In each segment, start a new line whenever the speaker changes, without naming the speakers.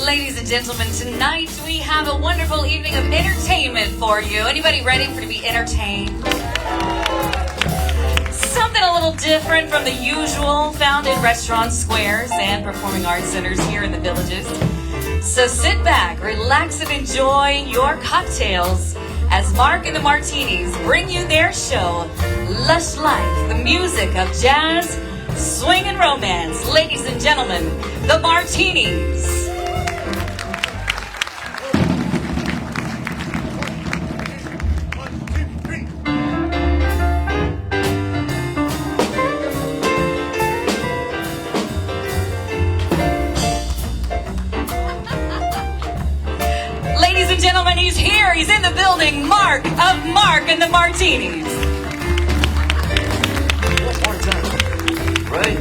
Ladies and gentlemen, tonight we have a wonderful evening of entertainment for you. Anybody ready to be entertained? Something a little different from the usual found in restaurant squares and performing arts centers here in the villages. So sit back, relax, and enjoy your cocktails as Mark and the Martinis bring you their show, Lush Life, the music of jazz, swing, and romance. Ladies and gentlemen, the Martinis. Ladies and gentlemen, he's here. He's in the building. Mark of Mark and the Martinis.
One more time. Right.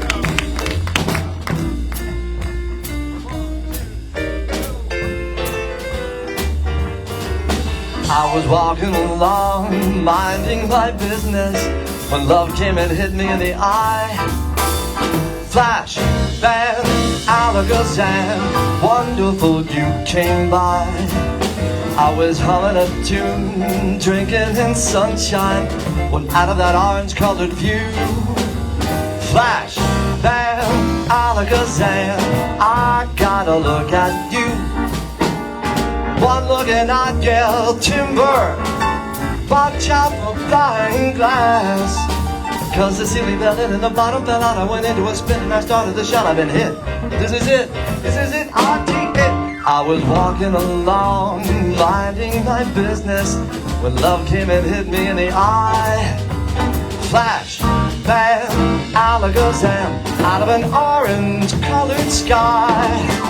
I was walking along, minding my business, when love came and hit me in the eye. Flash, bang, alakazam, wonderful you came by. I was humming a tune, drinking in sunshine, when out of that orange-colored view, flash, bam, alakazam, I gotta look at you. One look and I'd yell timber, watch out for flying glass. Cause the ceiling fell in and the bottom fell out. I went into a spin and I started the shot. I've been hit. This is it, I take it. I was walking along, minding my business, when love came and hit me in the eye. Flash, bam, alakazam, out of an orange-colored sky.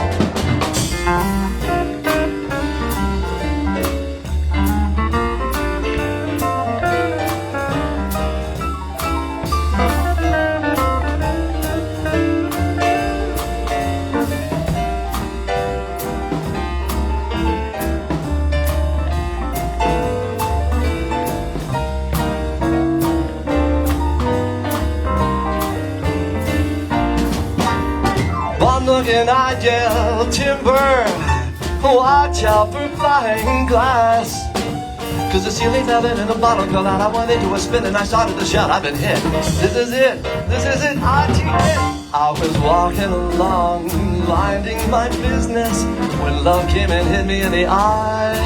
Look and I yell timber, watch out for flying glass. Cause the ceiling fell in and the bottle fell out. I went into a spin and I started to shout. I've been hit. This is it, I take it. I was walking along, minding my business, when love came and hit me in the eye.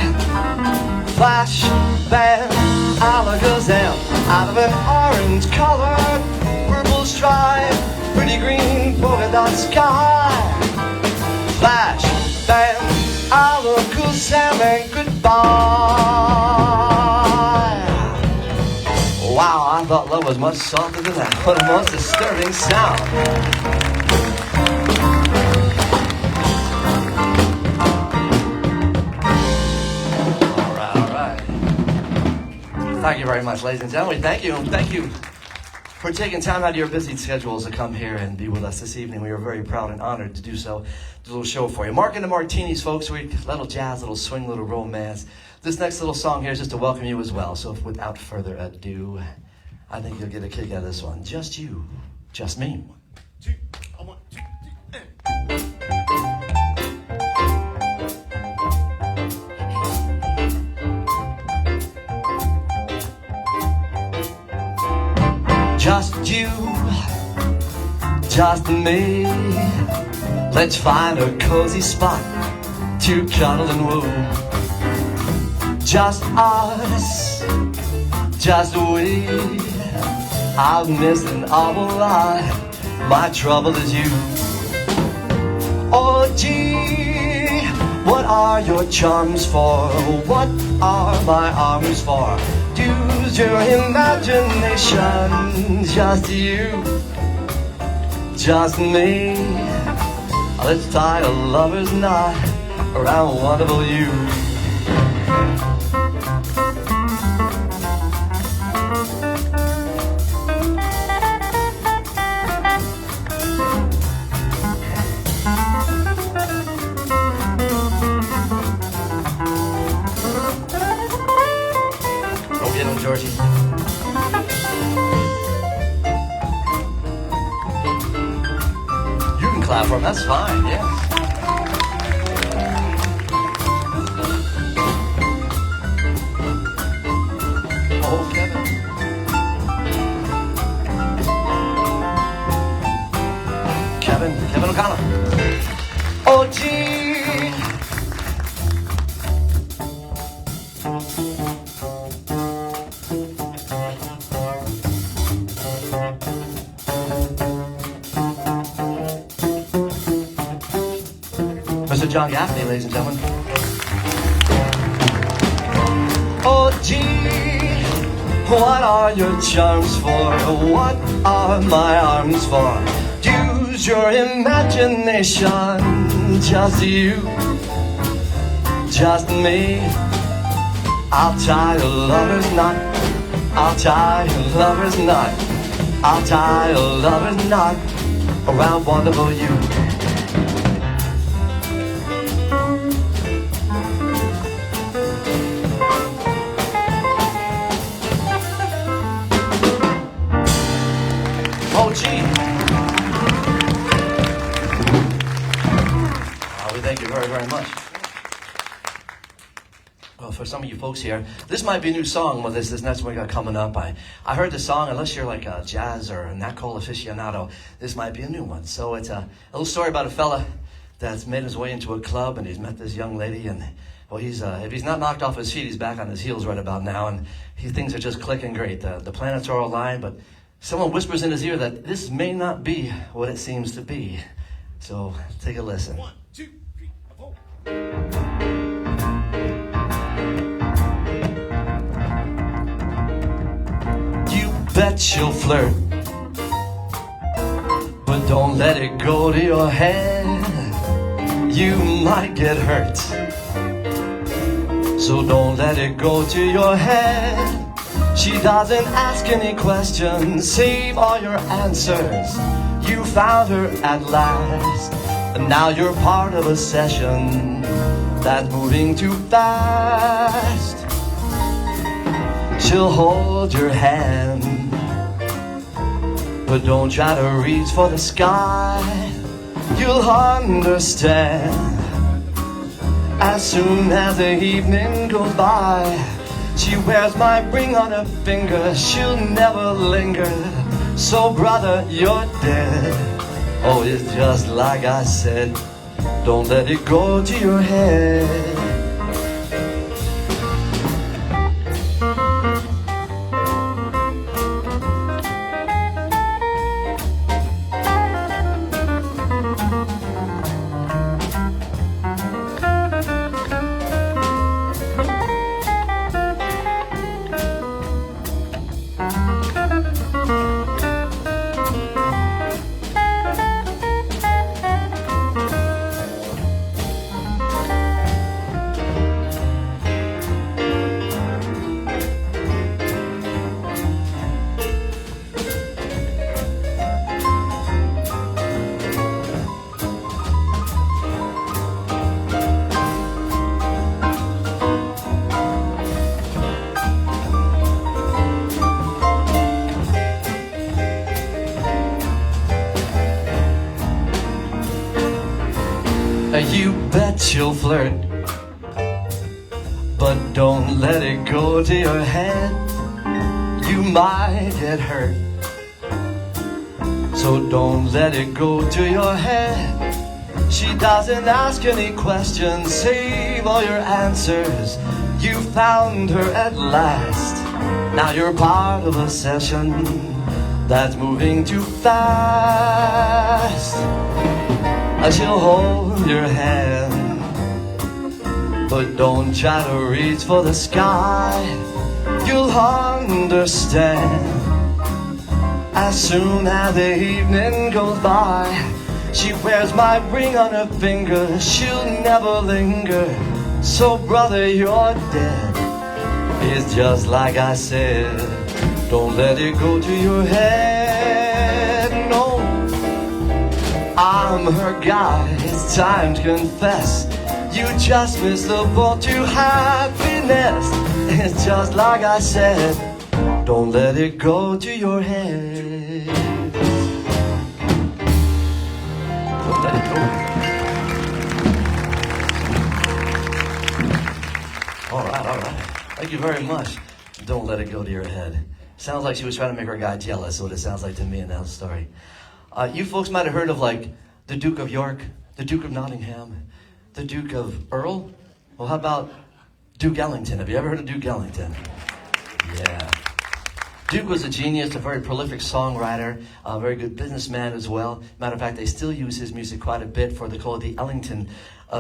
Flash, bam, alakazam, out of an orange-colored purple stripe, pretty green polka dot sky. Flash, bam, alakazam, and goodbye. Wow, I thought love was much softer than that. What a most disturbing sound. All right. Thank you very much, ladies and gentlemen. Thank you for taking time out of your busy schedules to come here and be with us this evening. We are very proud and honored to do so. Do a little show for you. Mark and the Martinis, folks. We little jazz, little swing, little romance. This next little song here is just to welcome you as well. So without further ado, I think you'll get a kick out of this one. Just you, just me. 1, 2, 1, 2, 3. Just you, just me. Let's find a cozy spot to cuddle and woo. Just us, just we. I've missed an awful lot. My trouble is you. Oh gee, what are your charms for? What are my arms for? Use your imagination. Just you, just me. Let's tie a lover's knot around wonderful you. Go get him, Georgie. You can clap for him, that's fine, yeah. John Gaffney, ladies and gentlemen. Oh, gee, what are your charms for? What are my arms for? Use your imagination. Just you, just me. I'll tie a lover's knot. I'll tie a lover's knot. I'll tie a lover's knot around wonderful you. Oh, gee. We thank you very, very much. Well, for some of you folks here, this might be a new song. Well, this next one we got coming up. I heard the song. Unless you're like a jazz or a Nat Cole aficionado, this might be a new one. So it's a little story about a fella that's made his way into a club and he's met this young lady, and well, he's if he's not knocked off his feet, he's back on his heels right about now, and things are just clicking great. The planets are all aligned, but someone whispers in his ear that this may not be what it seems to be. So take a listen.
1, 2, 3, 4.
You bet you'll flirt, but don't let it go to your head. You might get hurt, so don't let it go to your head. She doesn't ask any questions, save all your answers. You found her at last, and now you're part of a session that's moving too fast. She'll hold your hand, but don't try to reach for the sky. You'll understand as soon as the evening goes by. She wears my ring on her finger, she'll never linger. So brother, you're dead. Oh, it's just like I said, don't let it go to your head. You bet you'll flirt, but don't let it go to your head. You might get hurt, so don't let it go to your head. She doesn't ask any questions, save all your answers. You found her at last, now you're part of a session that's moving too fast. She'll hold your hand, but don't try to reach for the sky. You'll understand as soon as the evening goes by. She wears my ring on her finger, she'll never linger. So brother, you're dead. It's just like I said, don't let it go to your head. No, I'm her guy, it's time to confess. You just missed the boat to happiness. It's just like I said, don't let it go to your head. Don't let it go. All right. Thank you very much. Don't let it go to your head. Sounds like she was trying to make her guy jealous, is what it sounds like to me in that story. You folks might have heard of like the Duke of York, the Duke of Nottingham, the Duke of Earl. Well, how about Duke Ellington? Have you ever heard of Duke Ellington? Yeah. Duke was a genius, a very prolific songwriter, a very good businessman as well. Matter of fact, they still use his music quite a bit for they call it the Ellington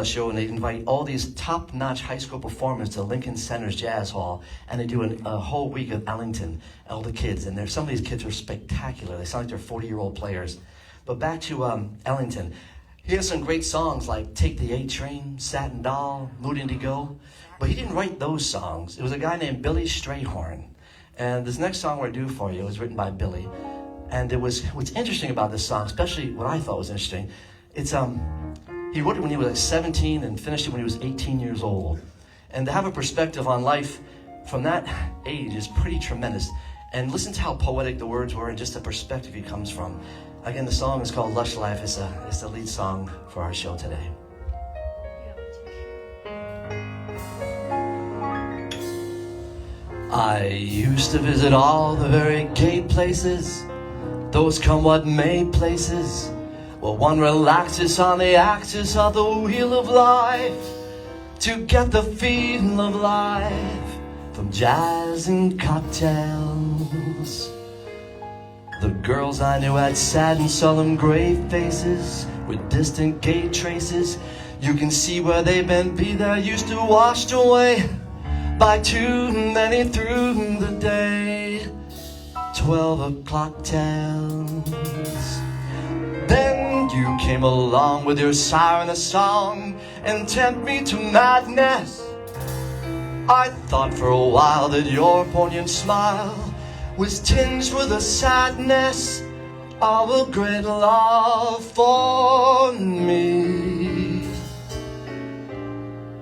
show, and they invite all these top-notch high school performers to Lincoln Center's Jazz Hall, and they do a whole week of Ellington, all the kids, and some of these kids are spectacular. They sound like they're 40-year-old players. But back to Ellington. He has some great songs like Take the A Train, Satin Doll, Mood Indigo, but he didn't write those songs. It was a guy named Billy Strayhorn. And this next song we're due for you was written by Billy. And what's interesting about this song, especially what I thought was interesting, it's he wrote it when he was like 17 and finished it when he was 18 years old. And to have a perspective on life from that age is pretty tremendous. And listen to how poetic the words were and just the perspective he comes from. Again, the song is called Lush Life. It's the lead song for our show today. I used to visit all the very gay places, those come what may places, where one relaxes on the axis of the wheel of life to get the feel of life from jazz and cocktails. The girls I knew had sad and solemn grave faces with distant gay traces. You can see where they've been, be there, used to washed away by too many through the day. 12 o'clock tells. Then you came along with your siren a song and tempt me to madness. I thought for a while that your poignant smile was tinged with a sadness of a great love for me.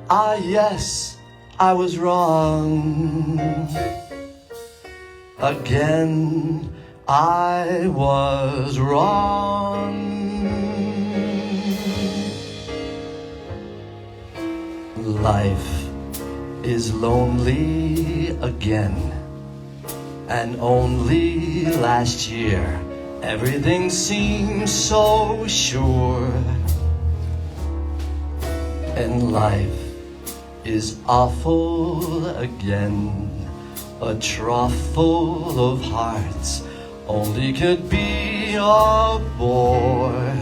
Ah, yes, I was wrong. Again, I was wrong. Life is lonely again. And only last year everything seemed so sure. And life is awful again. A trough full of hearts only could be a bore.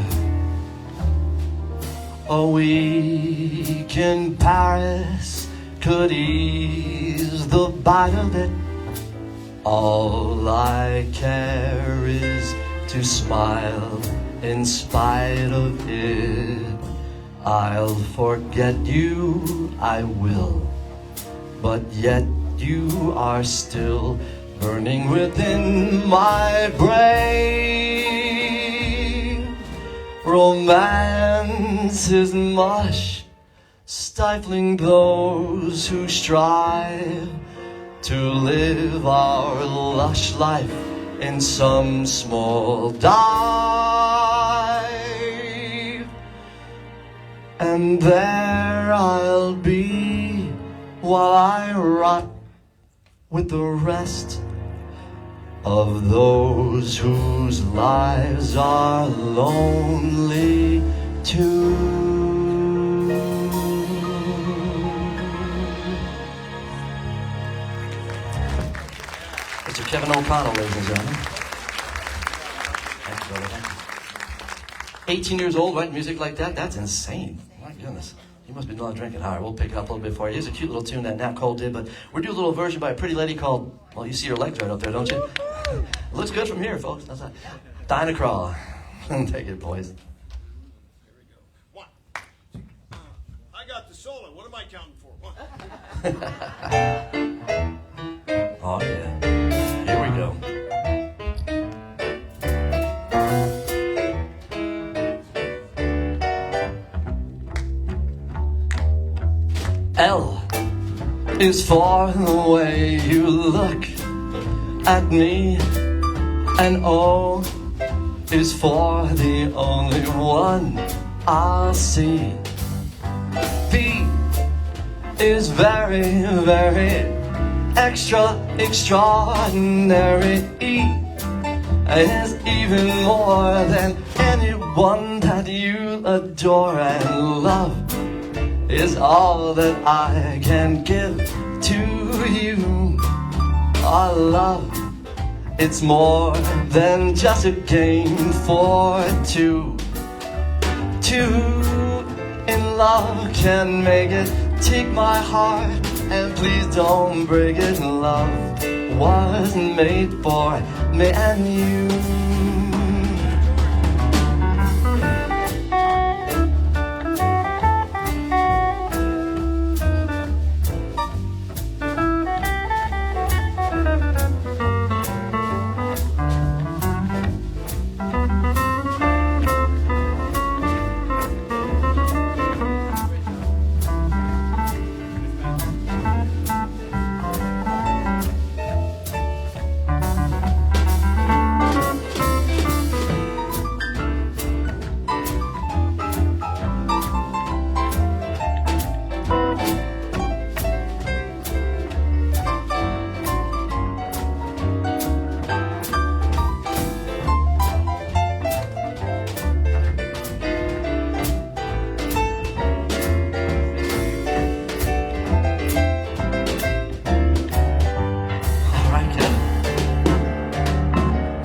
A week in Paris could ease the bite of it. All I care is to smile in spite of it. I'll forget you, I will, but yet you are still burning within my brain. Romance is mush, stifling those who strive to live our lush life in some small dive. And there I'll be while I rot with the rest of those whose lives are lonely too. Mr. Kevin O'Connell, ladies and gentlemen. Thank you, brother. 18 years old, writing music like that? That's insane. My goodness. You must be not drinking. All right, we'll pick it up a little bit for you. Here's a cute little tune that Nat Cole did, but we're doing a little version by a pretty lady called, well, you see her legs right up there, don't you? It looks good from here, folks. That's that. Dinah Crawl. Take it, boys.
Here we go. 1, 2. I got the solo. What am I counting for? 1.
Oh, yeah. Here we go. L is for the way you look at me, and O is for the only one I'll see. V is very, very extraordinary. E is even more than anyone that you adore, and love is all that I can give to you. Our love, it's more than just a game for two. Two in love can make it. Take my heart and please don't break it. Love wasn't made for me and you.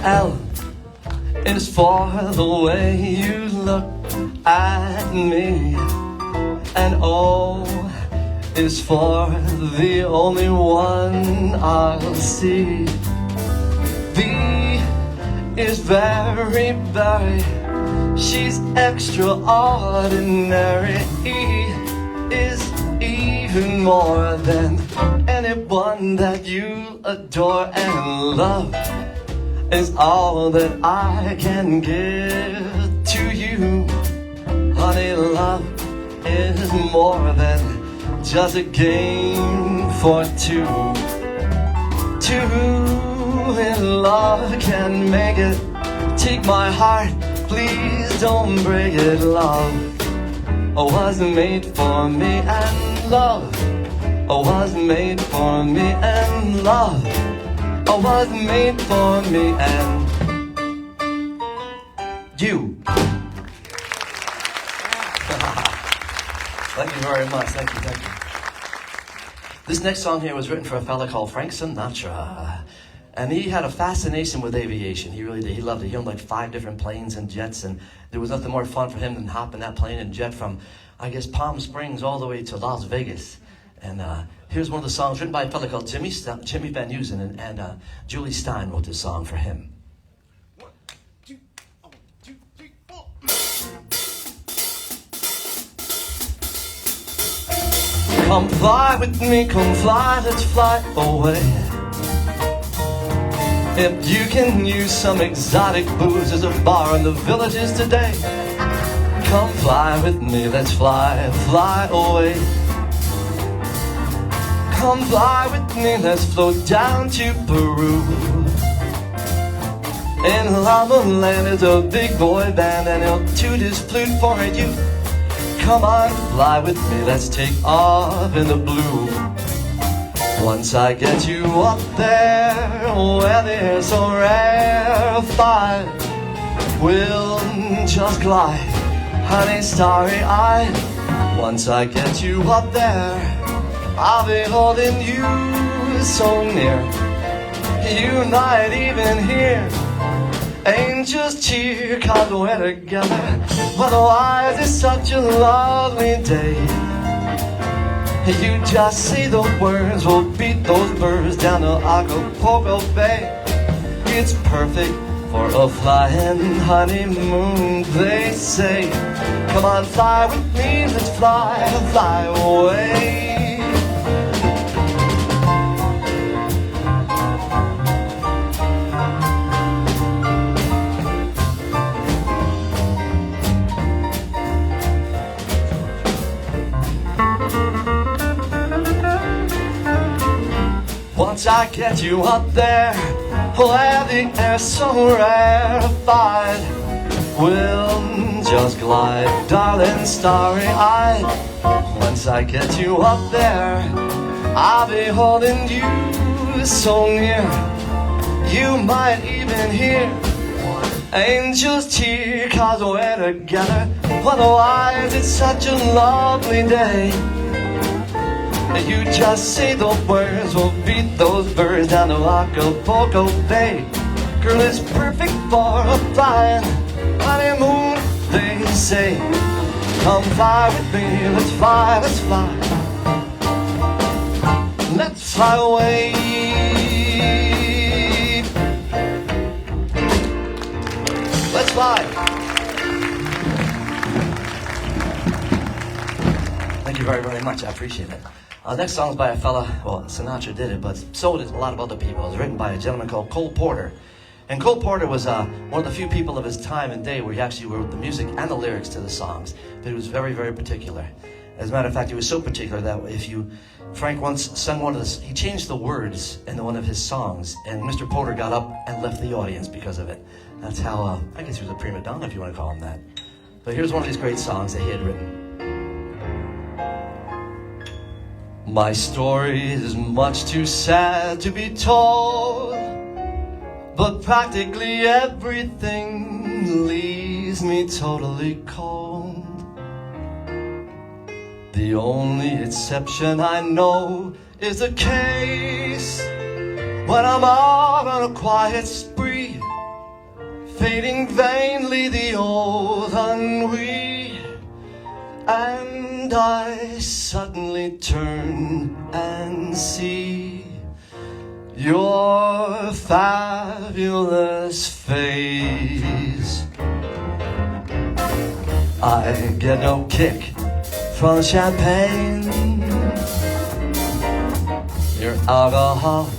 L is for the way you look at me, and O is for the only one I'll see. V is very, very, she's extraordinary. E is even more than anyone that you adore, and love is all that I can give to you. Honey, love is more than just a game for two. Two in love can make it. Take my heart, please don't break it. Love wasn't made for me, and love was made for me, and love was made for me and you. Thank you very much. Thank you. This next song here was written for a fella called Frank Sinatra. And he had a fascination with aviation. He really did. He loved it. He owned like 5 different planes and jets, and there was nothing more fun for him than hopping that plane and jet from, I guess, Palm Springs all the way to Las Vegas. And here's one of the songs written by a fellow called Jimmy Van Heusen, and Julie Stein wrote this song for him.
1, 2, 1, 2, 3, 4.
Come fly with me, come fly, let's fly away. If you can use some exotic booze, there's a bar in the Villages today. Come fly with me, let's fly, fly away. Come fly with me, let's float down to Peru. In Llama Land is a big boy band, and he'll toot his flute for you. Come on, fly with me, let's take off in the blue. Once I get you up there, where the air's so rarefied, we'll just glide, honey, starry-eyed. Once I get you up there, I'll be holding you so near. You might even hear angels cheer, 'cause we're together. Otherwise it's such a lovely day. You just say the words, we'll beat those birds down to Acapulco Bay. It's perfect for a flying honeymoon, they say. Come on, fly with me, let's fly, fly away. Once I get you up there, where the air's so rarefied, we'll just glide, darling, starry-eyed. Once I get you up there, I'll be holding you so near. You might even hear angels cheer, 'cause we're together. Otherwise it's such a lovely day. You just say the words, we'll beat those birds down to Acapulco Bay. Girl, it's perfect for a flying honeymoon, they say. Come fly with me, let's fly, let's fly. Let's fly away. Let's fly. Thank you very, very much. I appreciate it. Next song is by a fella, well, Sinatra did it, but so did a lot of other people. It was written by a gentleman called Cole Porter. And Cole Porter was one of the few people of his time and day where he actually wrote the music and the lyrics to the songs. But he was very, very particular. As a matter of fact, he was so particular that Frank once sung one of the, he changed the words in one of his songs, and Mr. Porter got up and left the audience because of it. That's how, I guess he was a prima donna if you want to call him that. But here's one of these great songs that he had written. My story is much too sad to be told, but practically everything leaves me totally cold. The only exception I know is the case when I'm out on a quiet spree, fading vainly the old ennui, and I suddenly turn and see your fabulous face. I get no kick from the champagne. Your alcohol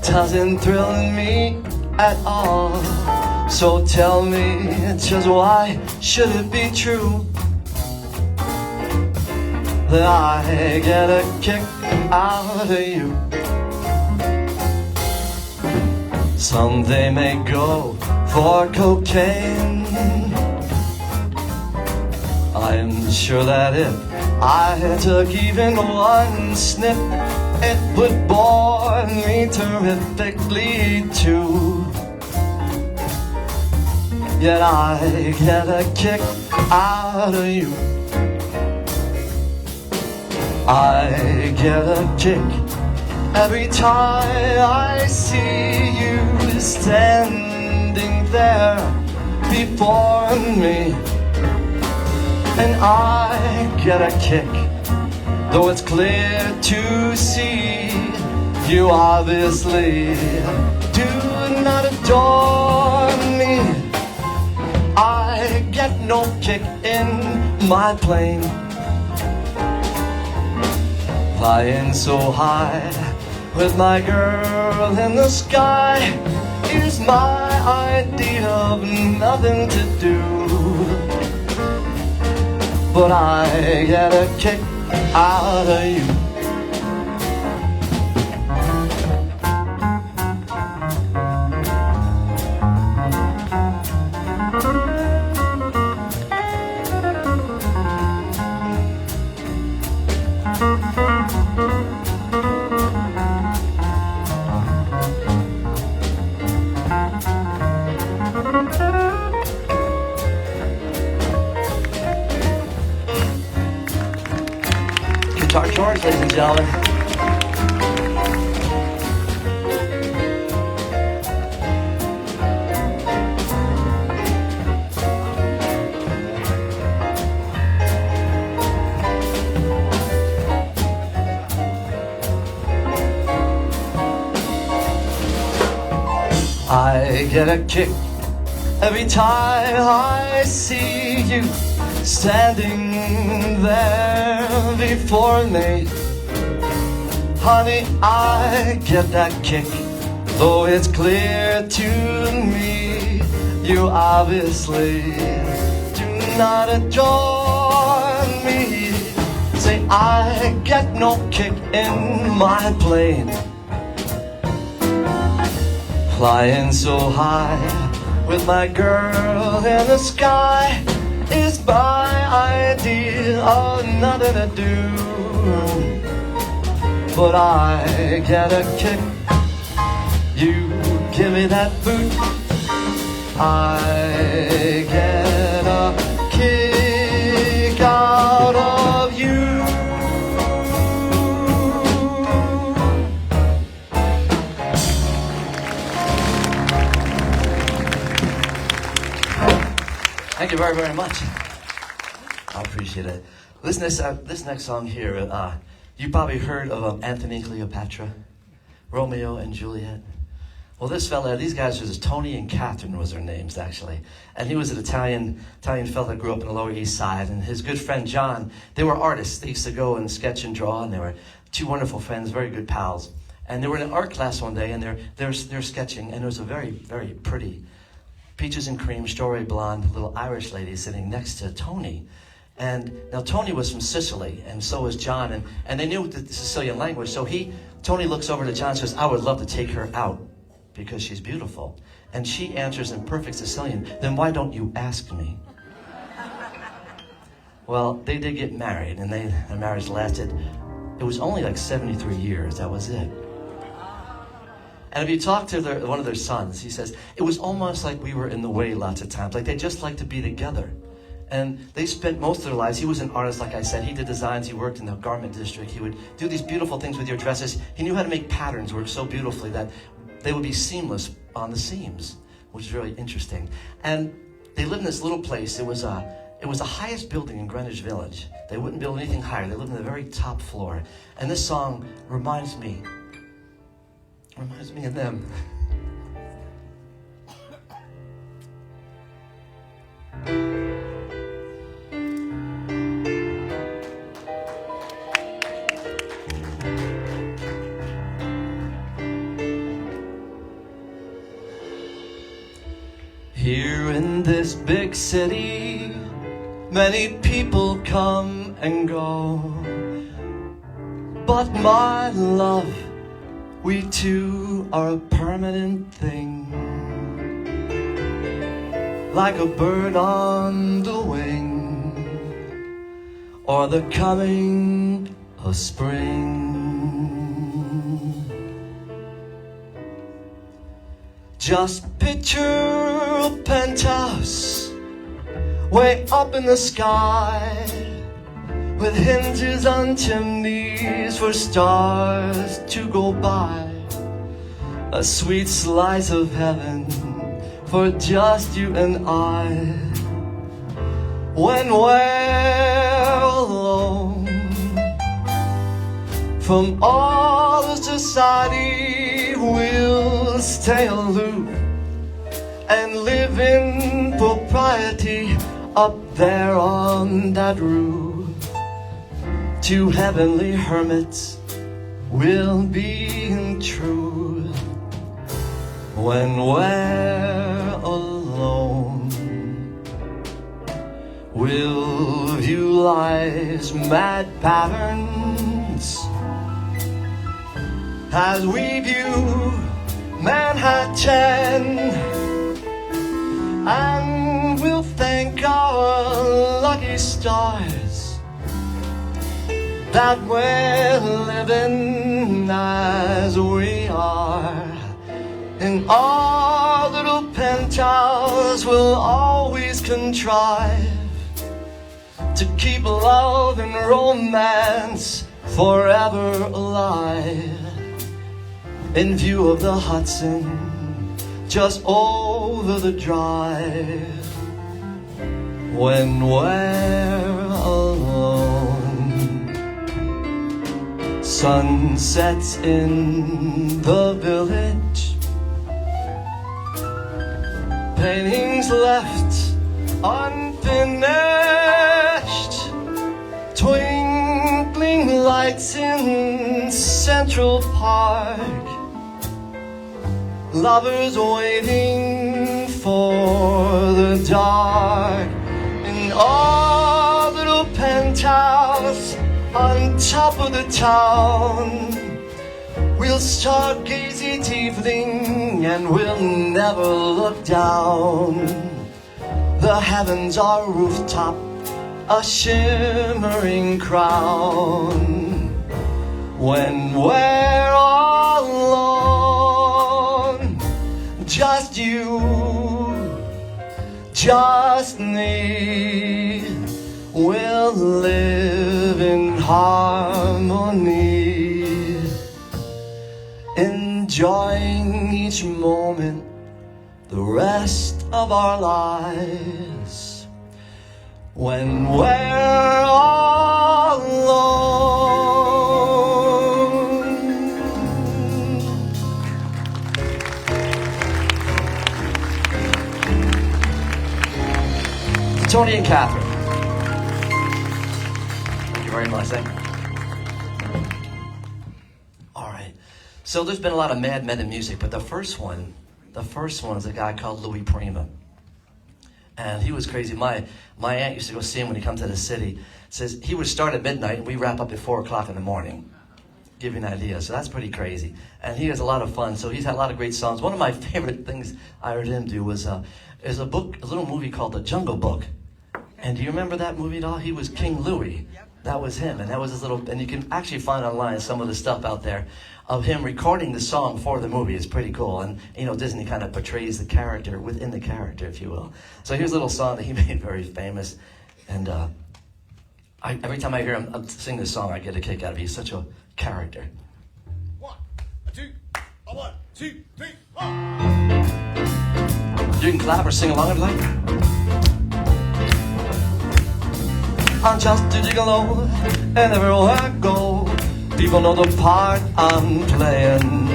doesn't thrill me at all. So tell me just why should it be true that I get a kick out of you? Someday may go for cocaine. I'm sure that if I took even one sniff, it would bore me terrifically too. Yet I get a kick out of you. I get a kick every time I see you standing there before me. And I get a kick, though it's clear to see you obviously do not adore me. I get no kick in my plane, flying so high with my girl in the sky is my idea of nothing to do. But I get a kick out of you. Guitar chords, ladies and gentlemen. I get a kick every time I see you standing there before me. Honey, I get that kick, though it's clear to me you obviously do not adore me. Say I get no kick in my plane, flying so high with my girl in the sky is my idea of nothing to do. But I get a kick, you give me that boot. I get a kick out of you. Thank you very, very much. I appreciate it. appreciate it. This next song here, you probably heard of Anthony and Cleopatra, Romeo and Juliet. Well, these guys was Tony and Catherine was their names actually, and he was an Italian fella that grew up in the Lower East Side, and his good friend John. They were artists. They used to go and sketch and draw, and they were two wonderful friends, very good pals. And they were in an art class one day, and they're sketching, and there was a very, very pretty peaches and cream, strawberry blonde little Irish lady sitting next to Tony. And now Tony was from Sicily, and so was John, and they knew the Sicilian language. So Tony looks over to John and says, "I would love to take her out because she's beautiful." And she answers in perfect Sicilian, "Then why don't you ask me?" Well, they did get married, and their marriage lasted, it was only like 73 years, that was it. And if you talk to one of their sons, he says, it was almost like we were in the way lots of times, like they just like to be together. And they spent most of their lives, he was an artist, like I said, he did designs, he worked in the garment district, he would do these beautiful things with your dresses. He knew how to make patterns work so beautifully that they would be seamless on the seams, which is really interesting. And they lived in this little place. It was the highest building in Greenwich Village. They wouldn't build anything higher. They lived on the very top floor. And this song reminds me of them. Here in this big city, many people come and go, but my love, we two are a permanent thing, like a bird on the wing, or the coming of spring. Just picture a penthouse way up in the sky, with hinges on chimneys for stars to go by. A sweet slice of heaven for just you and I. When we're alone from all of society, we'll stay aloof and live in propriety up there on that roof. Two heavenly hermits will be true. When we're alone, we'll view life's mad patterns as we view Manhattan, and we'll thank our lucky stars that we're living as we are. In our little penthouse, we'll always contrive to keep love and romance forever alive. In view of the Hudson, just over the drive. When we're alone, sun sets in the village, paintings left unfinished, twinkling lights in Central Park, lovers waiting for the dark. In our little penthouse on top of the town, we'll stargaze each evening and we'll never look down. The heavens are rooftop, a shimmering crown. When we're all alone, just you, just me, we'll live in harmony, enjoying each moment the rest of our lives. when we're all alone. Tony and Catherine. Thank you very much. Thank you. All right. So there's been a lot of mad men in music, but the first one is a guy called Louis Prima. And he was crazy. My aunt used to go see him when he come to the city. Says he would start at midnight and we wrap up at 4 o'clock in the morning. Give you an idea. So that's pretty crazy. And he has a lot of fun. So he's had a lot of great songs. One of my favorite things I heard him do was is a little movie called The Jungle Book. And do you remember that movie at all? He was King Louis. That was him, and that was his little. And you can actually find online some of the stuff out there of him recording the song for the movie. It's pretty cool, and you know Disney kind of portrays the character within the character, if you will. So here's a little song that he made very famous, and every time I hear him sing this song, I get a kick out of it. He's such a character.
1, 2, 1, 2, 3, 4.
You can clap or sing along if you like. I'm just a gigolo, and everywhere I go, people know the part I'm playing.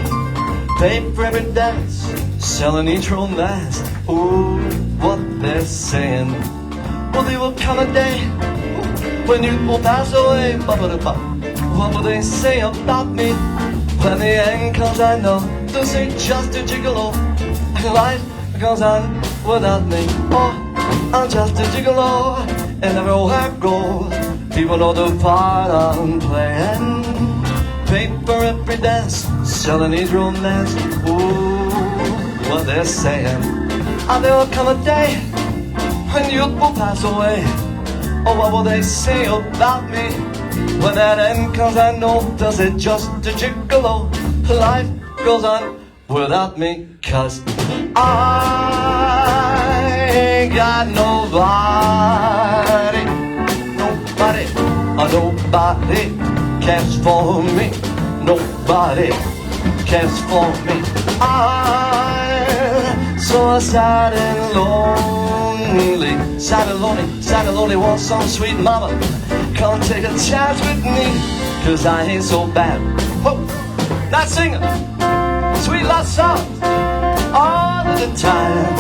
Pay for every dance, selling each romance. Ooh, what they're saying. Well, there will come a day when you will pass away. What will they say about me? When the end comes, I know they'll say just a gigolo, and life goes on without me. Oh, I'm just a gigolo, and everywhere I go, people know the part I'm playing. Pay for every dance, selling each romance. Ooh, what they're saying. And there will come a day when youth will pass away. Oh, what will they say about me? When that end comes, I know does it just a gigolo. Life goes on without me, 'cause I ain't got nobody. Nobody cares for me. Nobody cares for me. I'm so sad and lonely. Sad and lonely, sad and lonely. Want some sweet mama, come take a chance with me, 'cause I ain't so bad. Whoa, not singing sweet love songs all of the time.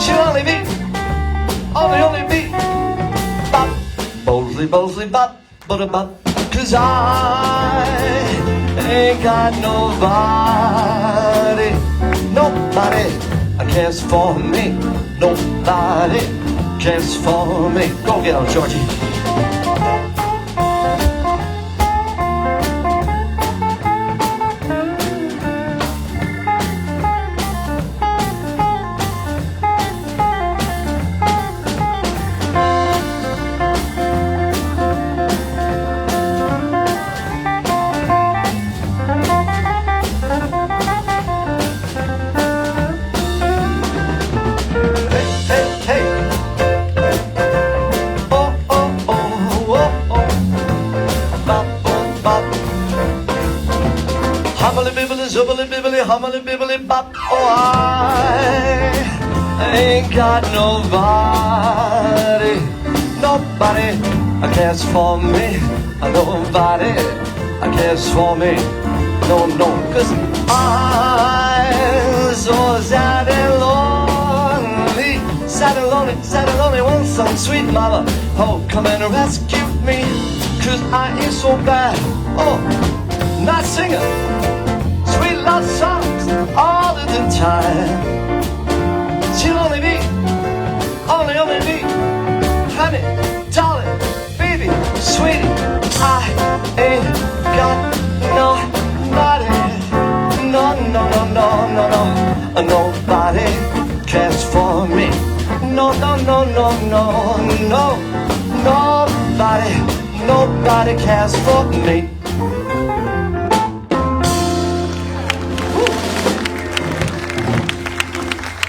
She'll only be, only be bop, boldly bop, bop, 'cause I ain't got nobody. Nobody cares for me. Nobody cares for me. Go get 'em, Georgie. Hummily bibbly bop. Oh, I ain't got nobody. Nobody cares for me. Nobody cares for me. No, 'cause I'm so sad and lonely. Sad and lonely, sad and lonely. Want some sweet mama, oh, come and rescue me, 'cause I ain't so bad. Oh, not singing sweet love songs all of the time. She'll only be, only be, honey, darling, baby, sweetie. I ain't got nobody. No, nobody cares for me. No, nobody cares for me.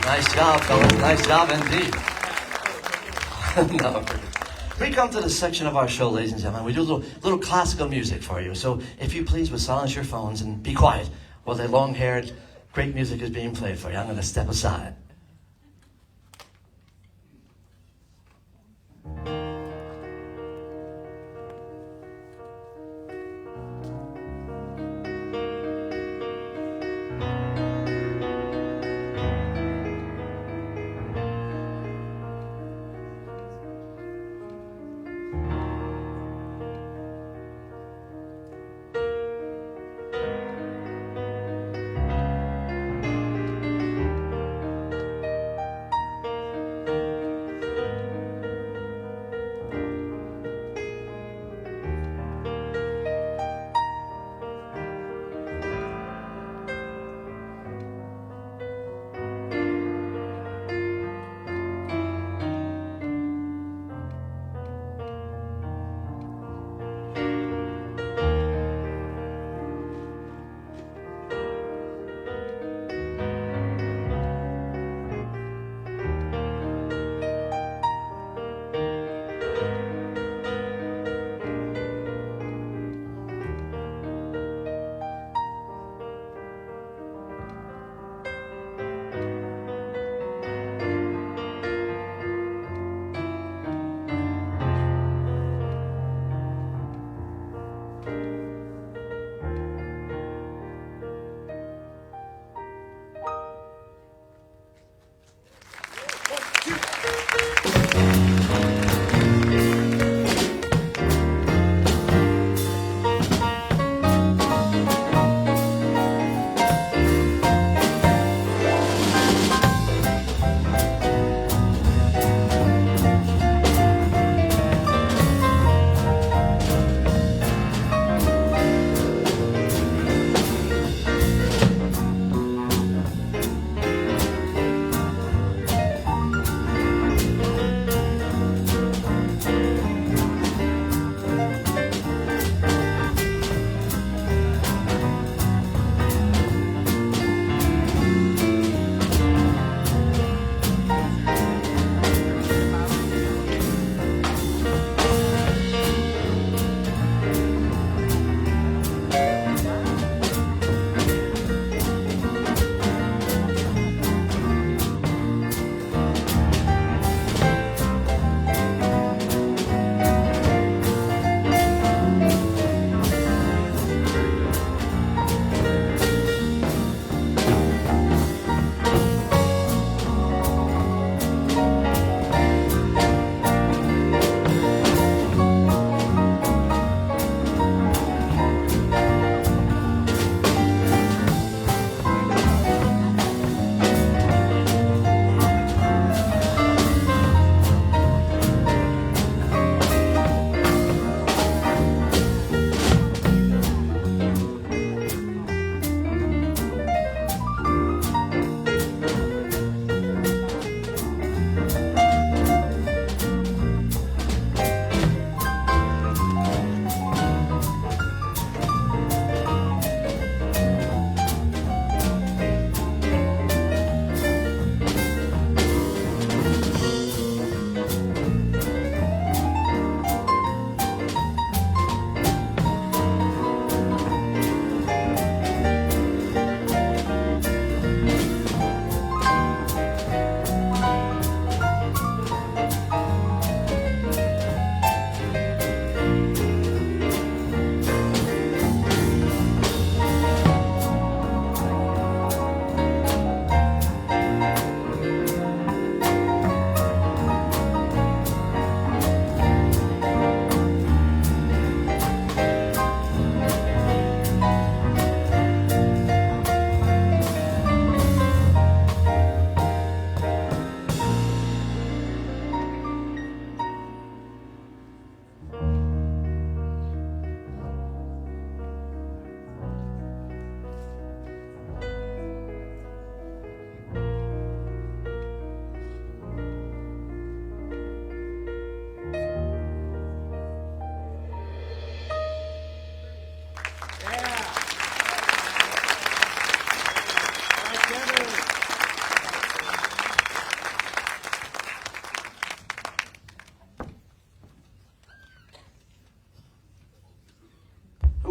Nice job, fellas. Nice job indeed. No. We come to the section of our show, ladies and gentlemen. We do a little classical music for you. So if you please would silence your phones and be quiet while the long-haired, great music is being played for you. I'm going to step aside.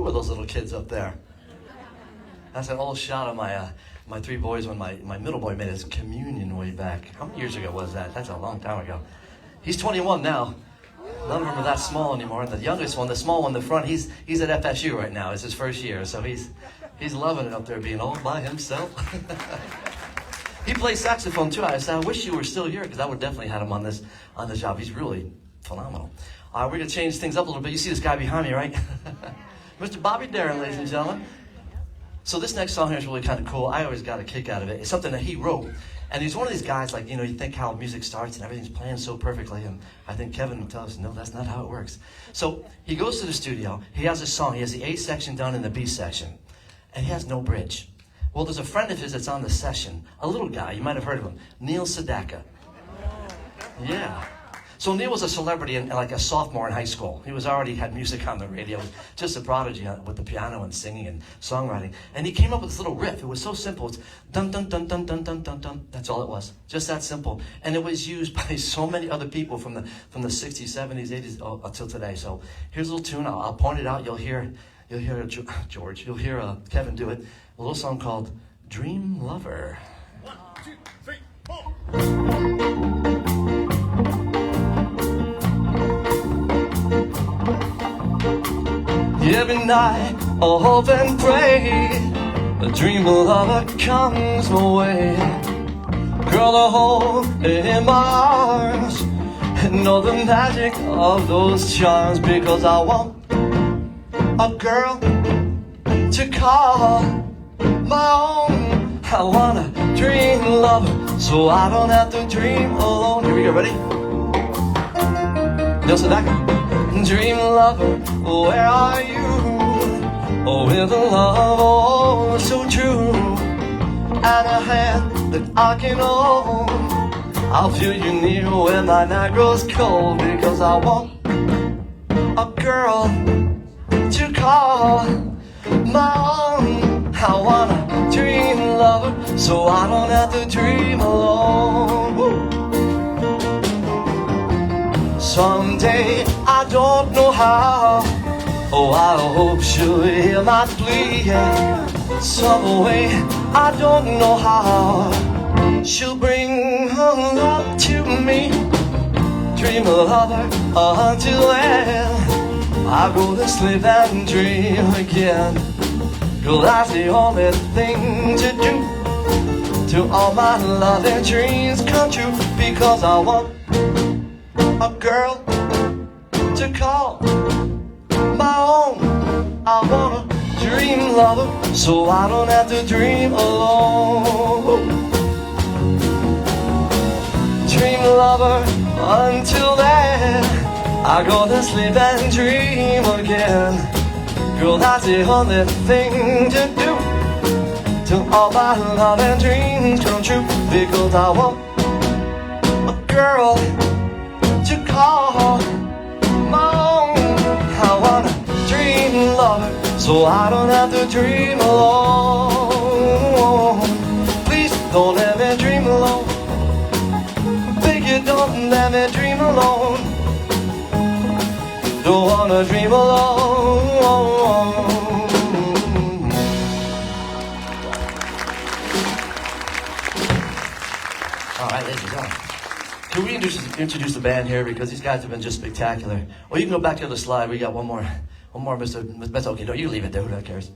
Who are those little kids up there? That's an old shot of my three boys when my middle boy made his communion way back. How many years ago was that? That's a long time ago. He's 21 now. None of them are that small anymore. And the youngest one, the small one in the front, he's at FSU right now. It's his first year, so he's loving it up there being all by himself. He plays saxophone too. I said, I wish you were still here because I would definitely had him on this job. He's really phenomenal. We're going to change things up a little bit. You see this guy behind me, right? Mr. Bobby Darin, ladies and gentlemen. So this next song here is really kind of cool. I always got a kick out of it. It's something that he wrote. And he's one of these guys, like, you know, you think how music starts and everything's playing so perfectly. And I think Kevin will tell us, no, that's not how it works. So he goes to the studio. He has a song. He has the A section done and the B section. And he has no bridge. Well, there's a friend of his that's on the session. A little guy. You might have heard of him. Neil Sedaka. Yeah. So Neil was a celebrity and like a sophomore in high school. He was already had music on the radio, just a prodigy with the piano and singing and songwriting. And he came up with this little riff. It was so simple. It's dun dun dun dun dun dun dun dun. That's all it was. Just that simple. And it was used by so many other people from the 60s, 70s, 80s until today. So here's a little tune. I'll point it out. You'll hear George. You'll hear Kevin do it. A little song called Dream Lover.
1, 2, 3, 4.
Every night I'll hope and pray a dream lover comes my way. Girl, I hold in my arms and know the magic of those charms, because I want a girl to call my own. I want a dream lover so I don't have to dream alone. Here we go, ready? Neil Sedaka. Dream lover, where are you? Oh, with a love oh so true, and a hand that I can hold. I'll feel you near when my night grows cold, because I want a girl to call my own. I want a dream lover so I don't have to dream alone. Woo. Someday, I don't know how, oh, I hope she'll hear my plea. Some way, I don't know how, she'll bring her love to me. Dream a lover until then I go to sleep and dream again. Girl, that's the only thing to do till all my love and dreams come true, because I want a girl to call my own. I want a dream lover so I don't have to dream alone. Dream lover until then I go to sleep and dream again. Girl, that's the only thing to do till all my love and dreams come true, because I want a girl to call my own. I want a dream lover so I don't have to dream alone. Please don't let me dream alone. Beg you, don't let me dream alone. Don't wanna dream alone. All right, ladies and gentlemen. Can we introduce the band here, because these guys have been just spectacular. Or you can go back to the other slide. We got one more, Mr. That's okay. No, you leave it there. Who cares?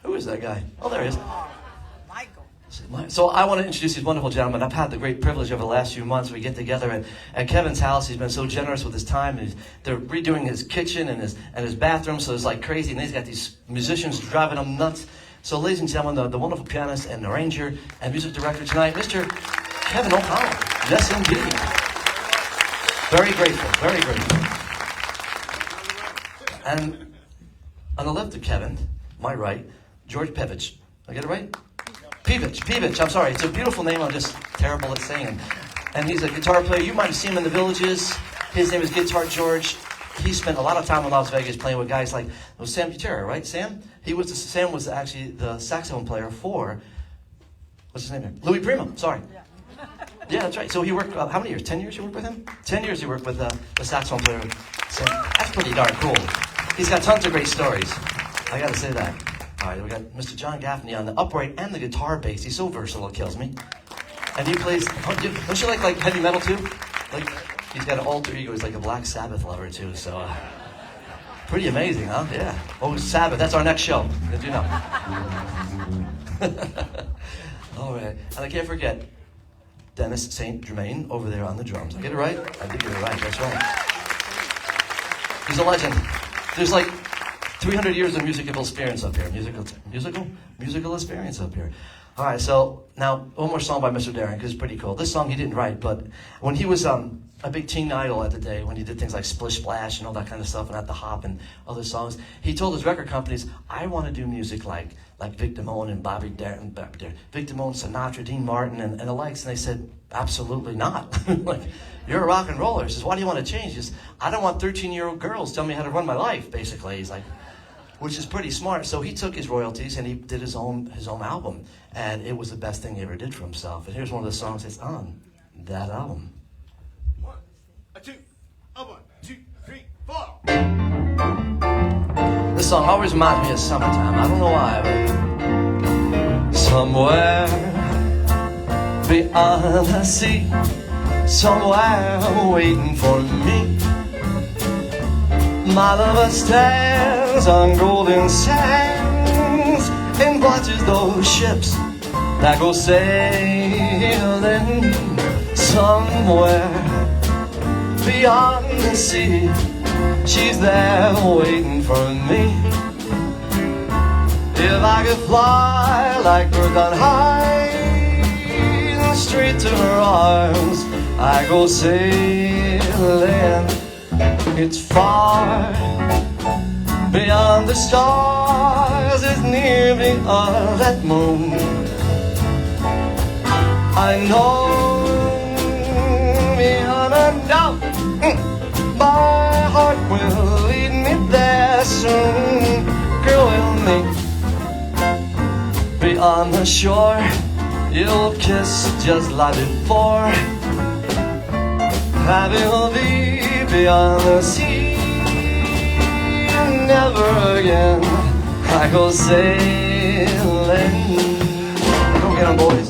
Who is that guy? Oh, there he is. Michael. So I want to introduce these wonderful gentlemen. I've had the great privilege over the last few months. We get together at Kevin's house. He's been so generous with his time. They're redoing his kitchen and his bathroom, so it's like crazy. And he's got these musicians driving him nuts. So, ladies and gentlemen, the wonderful pianist and arranger and music director tonight, Mr. Kevin O'Connell. Yes, indeed. Very grateful, very grateful. And on the left of Kevin, my right, George Pevich. I get it right? Pevich, I'm sorry. It's a beautiful name. I'm just terrible at saying. And he's a guitar player. You might have seen him in the Villages. His name is Guitar George. He spent a lot of time in Las Vegas playing with guys like Sam Butera, right? Sam was actually the saxophone player for, what's his name here? Louis Prima, sorry. Yeah, that's right. So he worked, how many years? 10 years you worked with him? 10 years he worked with the saxophone player. So that's pretty darn cool. He's got tons of great stories. I gotta say that. All right, we got Mr. John Gaffney on the upright and the guitar bass. He's so versatile, it kills me. And he plays, don't you like heavy metal too? Like, he's got an alter ego. He's like a Black Sabbath lover too, so pretty amazing, huh? Yeah. Oh, Sabbath, that's our next show. Did you know? All right, and I can't forget Dennis St. Germain over there on the drums. I get it right? I did get it right, that's right. He's a legend. There's like 300 years of musical experience up here. Musical experience up here. All right, so now one more song by Mr. Daring, because it's pretty cool. This song he didn't write, but when he was a big teen idol at the day, when he did things like Splish Splash and all that kind of stuff, and At the Hop and other songs, he told his record companies, I want to do music like Vic Damone and Vic Damone, Sinatra, Dean Martin, and the likes. And they said, absolutely not. Like, you're a rock and roller. He says, why do you want to change? He says, I don't want 13-year-old girls telling me how to run my life, basically. He's like, which is pretty smart. So he took his royalties and he did his own album. And it was the best thing he ever did for himself. And here's one of the songs that's on that album.
1, 2, 3, 4.
This song always reminds me of summertime. I don't know why, but somewhere beyond the sea, somewhere waiting for me, my lover stands on golden sands and watches those ships that go sailing somewhere beyond the sea. She's there waiting for me. If I could fly like birds on high, straight to her arms I go sailing. It's far beyond the stars, it's near beyond that moon. I know beyond a doubt my heart will lead me there soon. Girl, we'll meet beyond the shore. You'll kiss just like before. Happy we'll be beyond the sea. Never again I go sailing. Go get 'em, boys.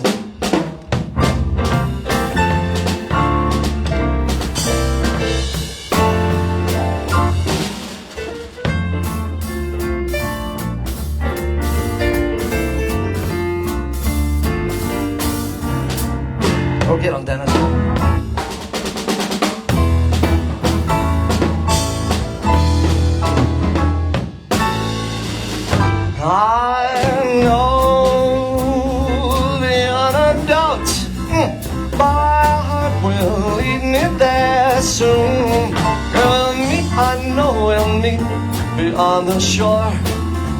Go get 'em, Dennis. I know beyond a doubt my heart will lead me there soon. Girl, me, I know we'll meet beyond the shore.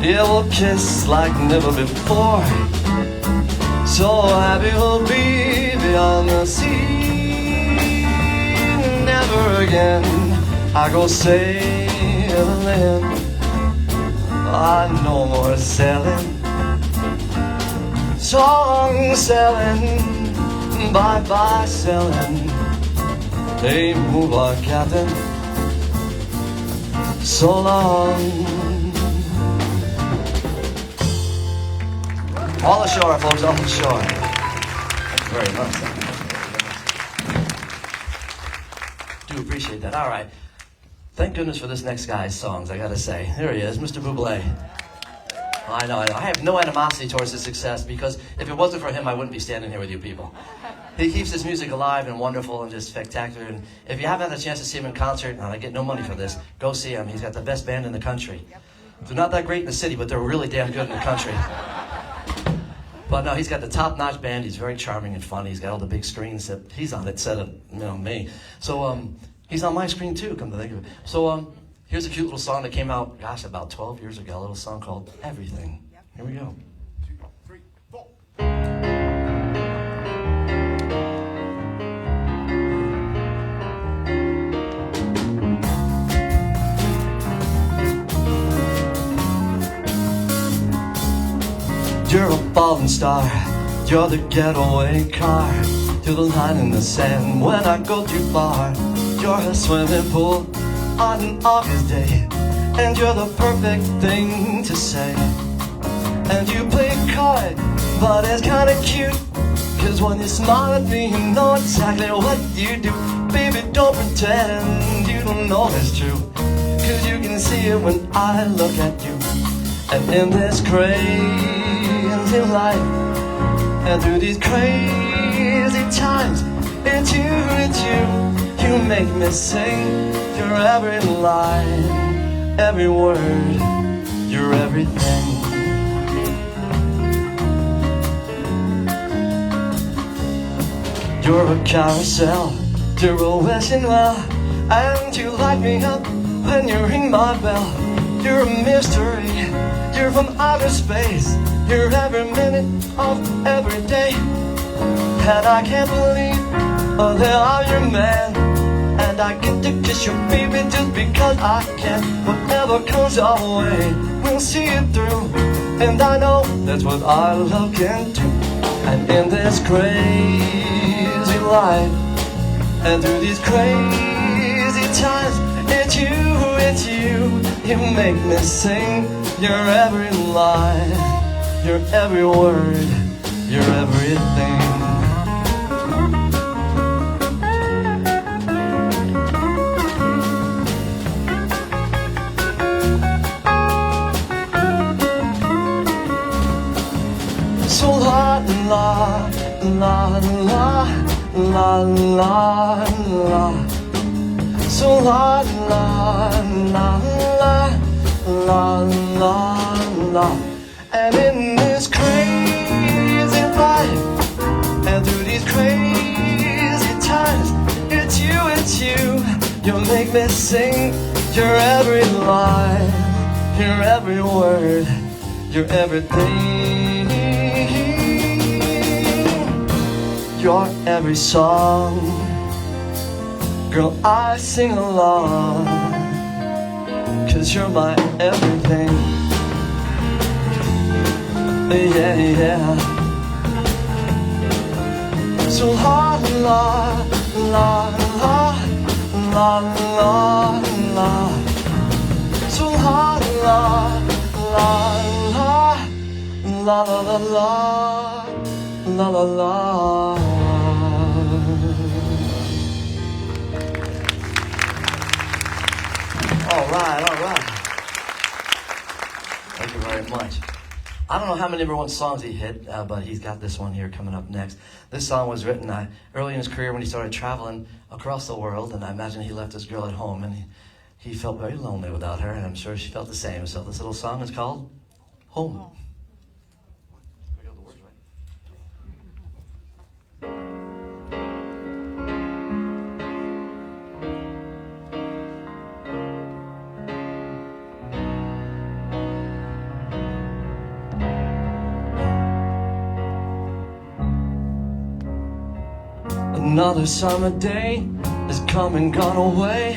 Yeah, we'll kiss like never before. So happy we'll be beyond the sea. Never again I go sailing. No more sailing, song selling, bye-bye selling. Hey, move on, Captain, so long. All ashore, folks, all ashore. Thank you very much. Do appreciate that. All right. Thank goodness for this next guy's songs, I gotta say. Here he is, Mr. Bublé. I know. I have no animosity towards his success, because if it wasn't for him, I wouldn't be standing here with you people. He keeps his music alive and wonderful and just spectacular. And if you haven't had a chance to see him in concert, and I get no money for this, go see him. He's got the best band in the country. They're not that great in the city, but they're really damn good in the country. But no, he's got the top-notch band. He's very charming and funny. He's got all the big screens that he's on instead of me. So he's on my screen too, come to think of it. So here's a cute little song that came out, gosh, about 12 years ago. A little song called Everything. Here we go.
2, 3, 4.
You're a falling star, you're the getaway car to the line in the sand when I go too far. You're a swimming pool on an August day, and you're the perfect thing to say. And you play coy, but it's kinda cute, 'cause when you smile at me, you know exactly what you do. Baby, don't pretend you don't know it's true, 'cause you can see it when I look at you. And in this crazy life, and through these crazy times, it's you, you make me sing your every line, every word, your everything. You're a carousel, you're a wishing well, and you light me up when you ring my bell. You're a mystery, you're from outer space, you're every minute of every day. And I can't believe that I'm your man, and I get to kiss you, baby, just because I can. Whatever comes our way, we'll see it through, and I know that's what our love can do. And in this crazy life, and through these crazy times, it's you, you make me sing your every line, your every word, your everything. So la la la la la la la. So la la la la la la la. And in this crazy life, and through these crazy times, it's you, you make me sing your every line, your every word, your everything. Your every song, girl, I sing along, 'cause you're my everything. Yeah, yeah. So la la la la la la la. So la la la la la la la la la la. All right. Thank you very much. I don't know how many number one songs he hit, but he's got this one here coming up next. This song was written early in his career when he started traveling across the world, and I imagine he left his girl at home, and he felt very lonely without her, and I'm sure she felt the same. So this little song is called Home. Another summer day has come and gone away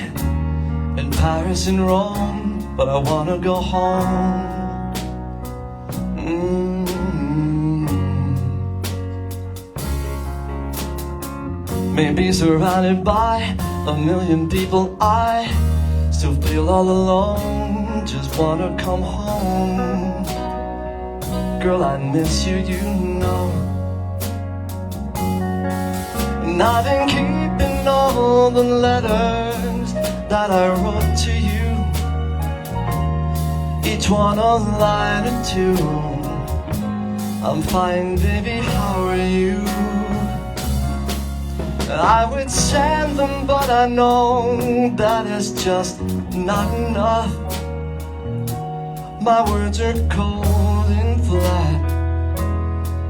in Paris and Rome, but I wanna go home. Maybe surrounded by a million people, I still feel all alone, just wanna come home. Girl, I miss you, you know. And I've been keeping all the letters that I wrote to you, each one a line or two. I'm fine, baby, how are you? I would send them, but I know that is just not enough. My words are cold and flat,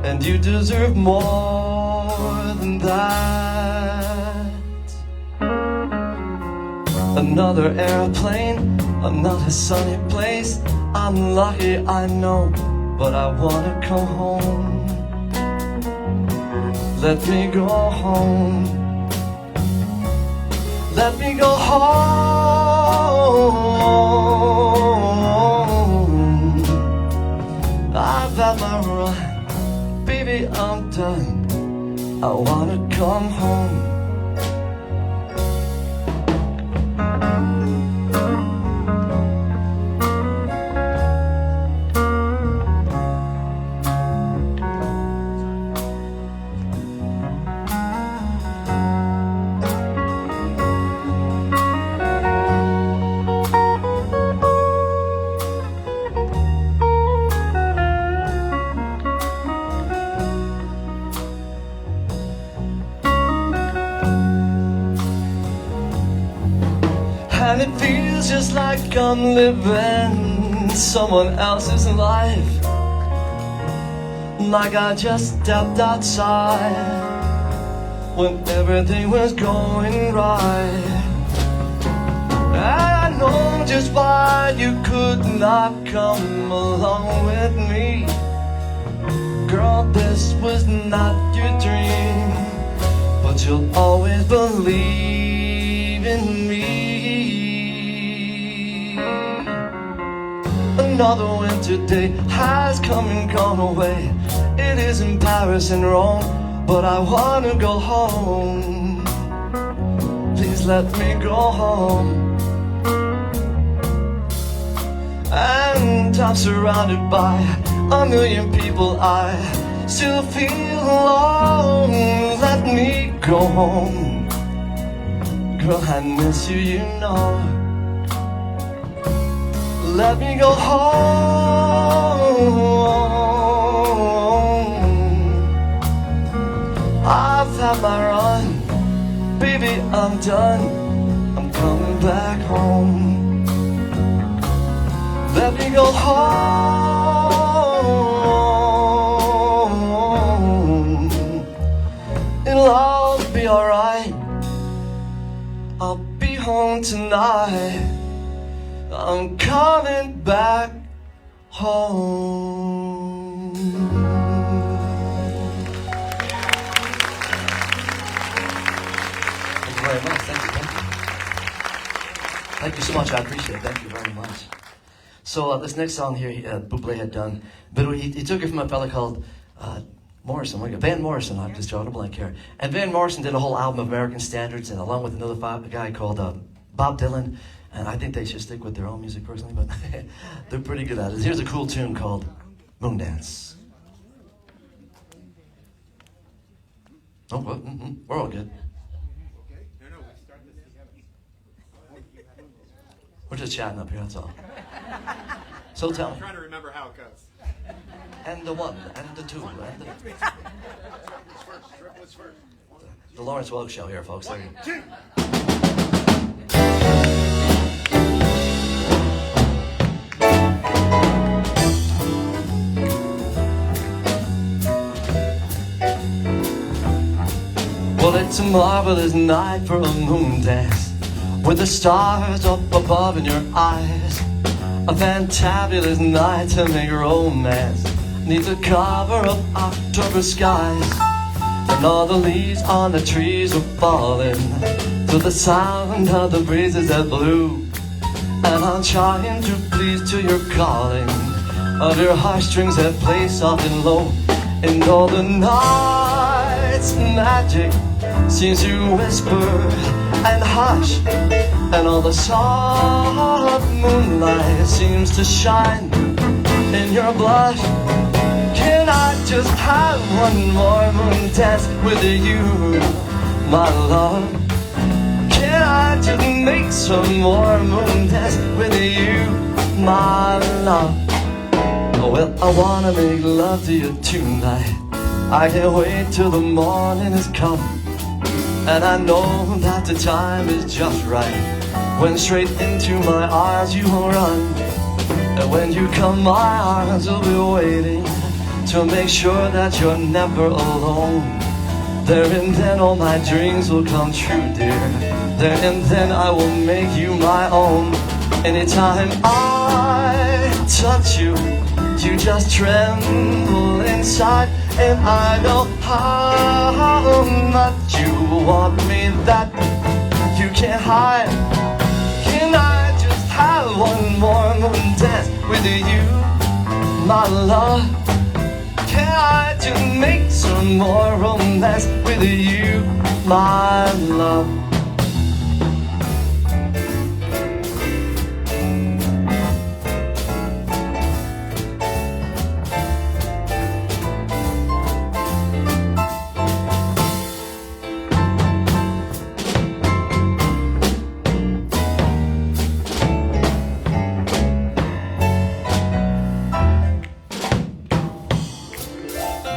and you deserve more than that. Another airplane, another sunny place. I'm lucky, I know, but I wanna come home. Let me go home. Let me go home. I've had my run, baby, I'm done. I wanna come home. feels just like I'm living someone else's life, like I just stepped outside when everything was going right. And I know just why you could not come along with me. Girl, this was not your dream, but you'll always believe in me. Another winter day has come and gone away. It is in Paris and Rome, but I wanna go home. Please let me go home. And I'm surrounded by a million people, I still feel alone. Let me go home. Girl, I miss you, you know. Let me go home. I've had my run, baby, I'm done. I'm coming back home. Let me go home. It'll all be alright. I'll be home tonight. I'm coming back home. Thank you very much. Thank you. Thank you so much. I appreciate it. Thank you very much. So this next song here, Bublé had done, but he took it from a fella called Morrison, Van Morrison. I'm just drawing a blank here. And Van Morrison did a whole album of American standards, and along with another guy called Bob Dylan. And I think they should stick with their own music personally, but they're pretty good at it. Here's a cool tune called Moondance. Oh, well, we're all good. We're just chatting up here, that's all. So tell me.
I'm trying to remember how it goes.
And the one, and the two, and the...
Triplets first.
The Lawrence Welk Show here, folks. There you go. Well, it's a marvelous night for a moon dance, with the stars up above in your eyes. A fantabulous night to make romance neath the cover of October skies. And all the leaves on the trees are falling to the sound of the breezes that blew. And I'm trying to please to your calling of your heartstrings that play soft and low. And all the night's magic seems to whisper and hush, and all the soft moonlight seems to shine in your blush. Can I just have one more moon dance with you, my love? Can I just make some more moon dance with you, my love? Oh, well, I wanna make love to you tonight. I can't wait till the morning has come. And I know that the time is just right when straight into my arms you will run. And when you come, my arms will be waiting to make sure that you're never alone. There and then all my dreams will come true, dear. There and then I will make you my own. Anytime I touch you, you just tremble inside. And I know how much you want me that you can't hide. Can I just have one more moon dance with you, my love? Can I just make some more romance with you, my love?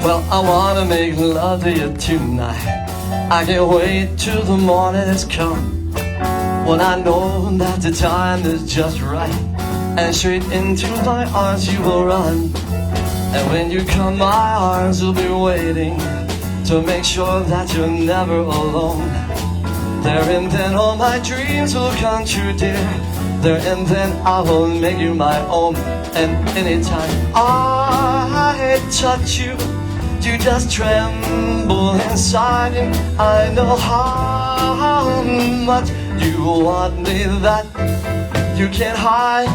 Well, I wanna make love to you tonight. I can't wait till the morning has come, when I know that the time is just right, and straight into my arms you will run. And when you come, my arms will be waiting to make sure that you're never alone. There and then all my dreams will come true, dear. There and then I will make you my own. And anytime I touch you, you just tremble inside. And I know how much you want me that you can't hide.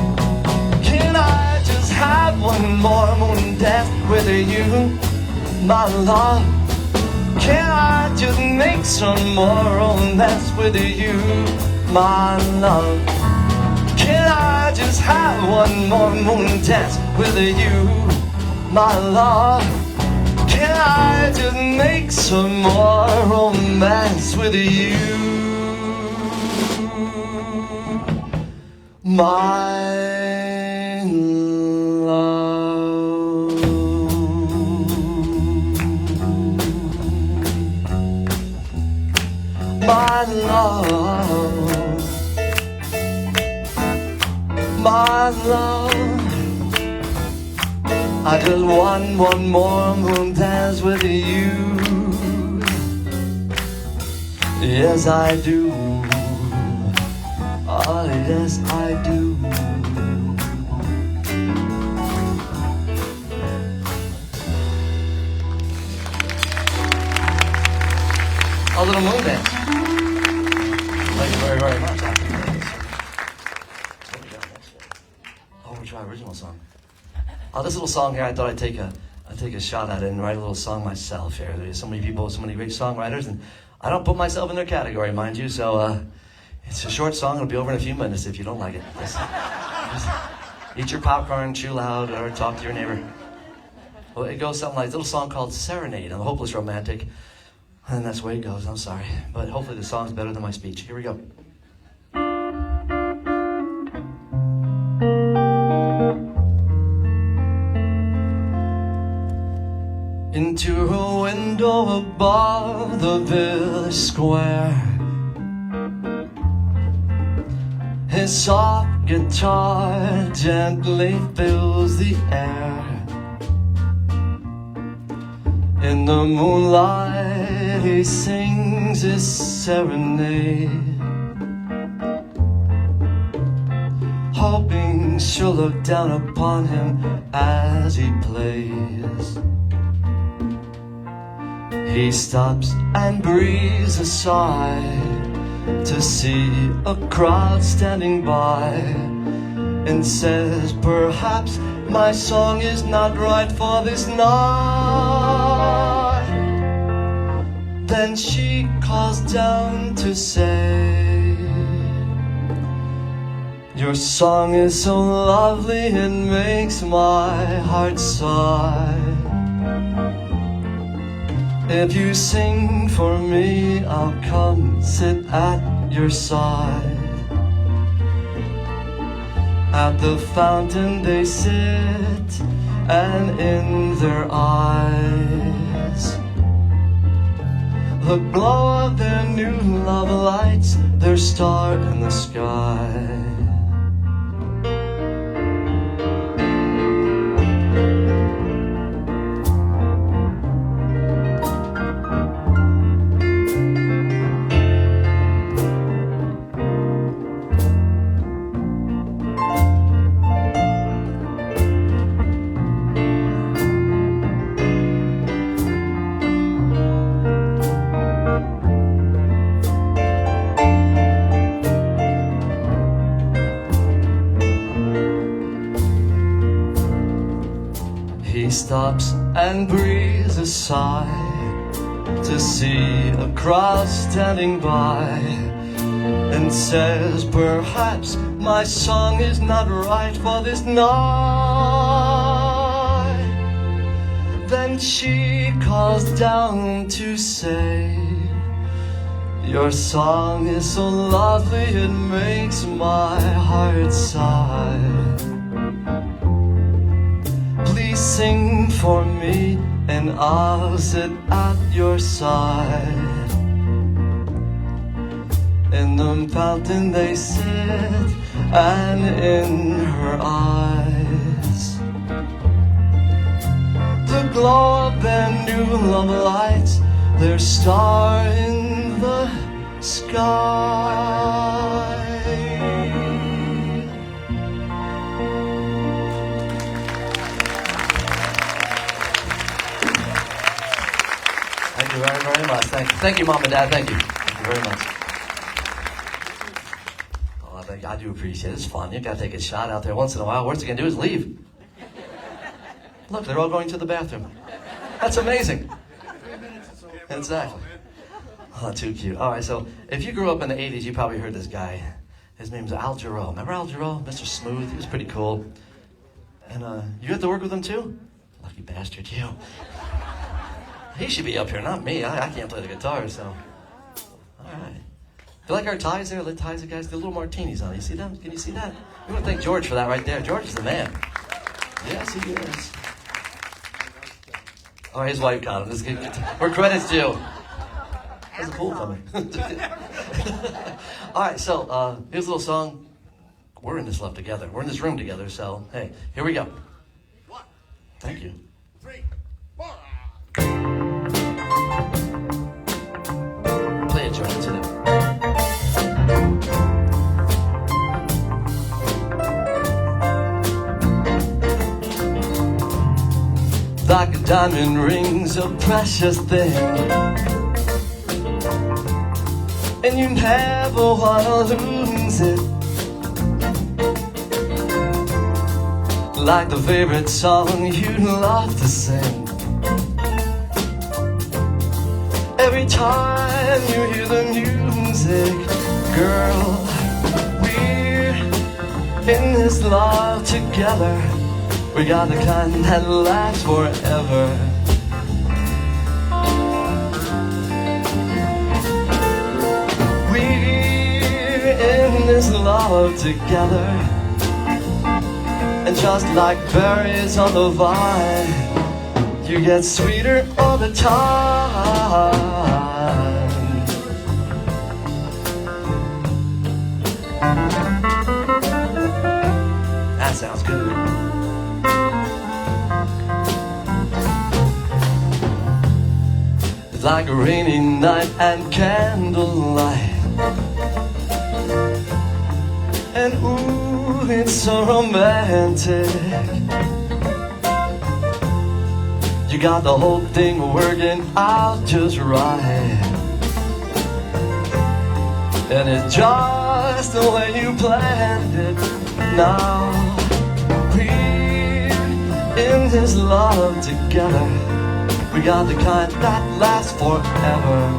Can I just have one more moon dance with you, my love? Can I just make some more romance with you, my love? Can I just have one more moon dance with you, my love? Can I just make some more romance with you, my love? My love, my love, I just want one more moon dance with you. Yes, I do. Oh, yes, I do. A little moon dance. Thank you very, very much. Oh, we try original song. Oh, this little song here, I thought I'd take a shot at it and write a little song myself here. There's so many people, so many great songwriters, and I don't put myself in their category, mind you, so it's a short song. It'll be over in a few minutes if you don't like it. Just eat your popcorn, chew loud, or talk to your neighbor. Well, it goes something like, it's a little song called Serenade. I'm a hopeless romantic, and that's the way it goes. I'm sorry, but hopefully the song's better than my speech. Here we go. Into a window above the village square, his soft guitar gently fills the air. In the moonlight he sings his serenade, hoping she'll look down upon him as he plays. He stops and breathes a sigh to see a crowd standing by, and says, perhaps my song is not right for this night. Then she calls down to say, your song is so lovely it makes my heart sigh. If you sing for me, I'll come sit at your side. At the fountain they sit, and in their eyes the glow of their new love lights their star in the sky. He stops and breathes a sigh to see a crowd standing by, and says, perhaps my song is not right for this night. Then she calls down to say, your song is so lovely it makes my heart sigh. Please sing for me and I'll sit at your side. In the fountain they sit, and in her eyes the glow of their new love lights their star in the sky. Thank you very, very much. Thank you, Mom and Dad. Thank you. Thank you very much. Oh, I do appreciate it. It's fun. You gotta take a shot out there once in a while. Worst you can do is leave. Look, they're all going to the bathroom. That's amazing. Exactly. Oh, too cute. All right, so if you grew up in the 80s, you probably heard this guy. His name's Al Jarreau. Remember Al Jarreau? Mr. Smooth. He was pretty cool. And you had to work with him too? Lucky bastard, you. He should be up here, not me. I can't play the guitar, so. All right. You like our ties there? The ties, the guys, the little martinis on. You see them? Can you see that? We want to thank George for that right there. George is the man. Yes, he is. Oh, his wife got him. This is good. Where credit's due. There's a pool coming. All right, so here's a little song. We're in this love together. We're in this room together, so hey, here we go.
1,
Thank you.
3, 4.
Play it, George. That's it. Like a diamond ring's a precious thing, and you never wanna lose it. Like the favorite song you love to sing. Every time you hear the music, girl, we're in this love together. We got the kind that lasts forever. We're in this love together. And just like berries on the vine, you get sweeter all the time. That sounds good. It's like a rainy night and candlelight. And ooh, it's so romantic. You got the whole thing working out just right. And it's just the way you planned it. Now we're in this love together. We got the kind that lasts forever.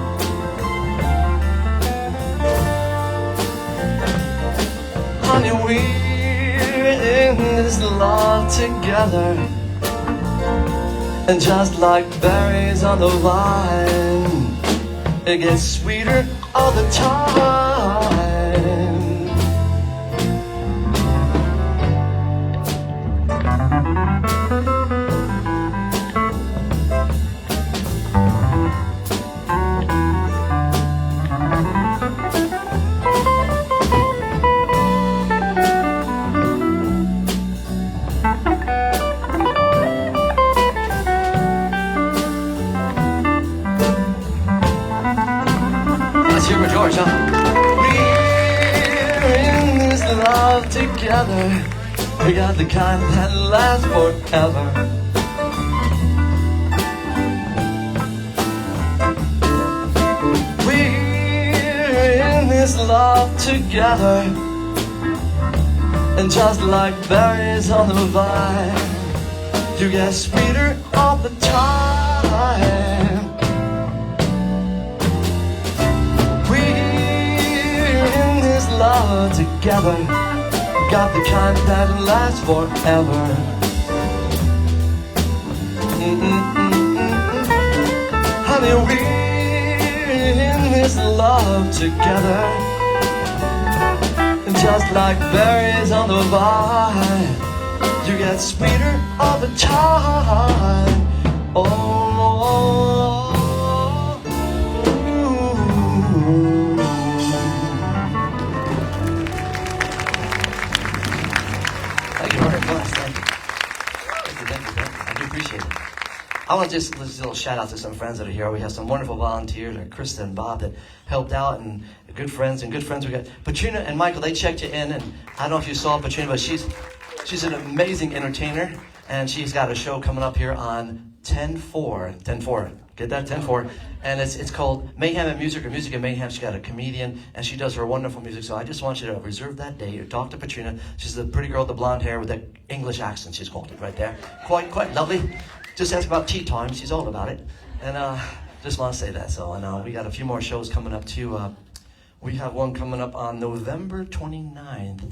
Honey, we're in this love together. And just like berries on the vine, it gets sweeter all the time. George, huh? We're in this love together. We got the kind that lasts forever. We're in this love together. And just like berries on the vine, you get sweeter all the time. Love together, got the kind that lasts forever. Honey, we're in this love together. And just like berries on the vine, you get sweeter all the time. Oh. appreciate it. I want to just a little shout out to some friends that are here. We have some wonderful volunteers, like Krista and Bob, that helped out, and good friends. We got Patrina and Michael. They checked you in, and I don't know if you saw Patrina, but she's an amazing entertainer, and she's got a show coming up here on 10/4. Get that? 10/4. And it's called Mayhem and Music, or Music and Mayhem. She's got a comedian, and she does her wonderful music. So I just want you to reserve that date, or talk to Patrina. She's the pretty girl with the blonde hair with that English accent. She's called it right there. Quite lovely. Just ask about tea time. She's all about it. And just want to say that. So, and we got a few more shows coming up too. We have one coming up on November 29th.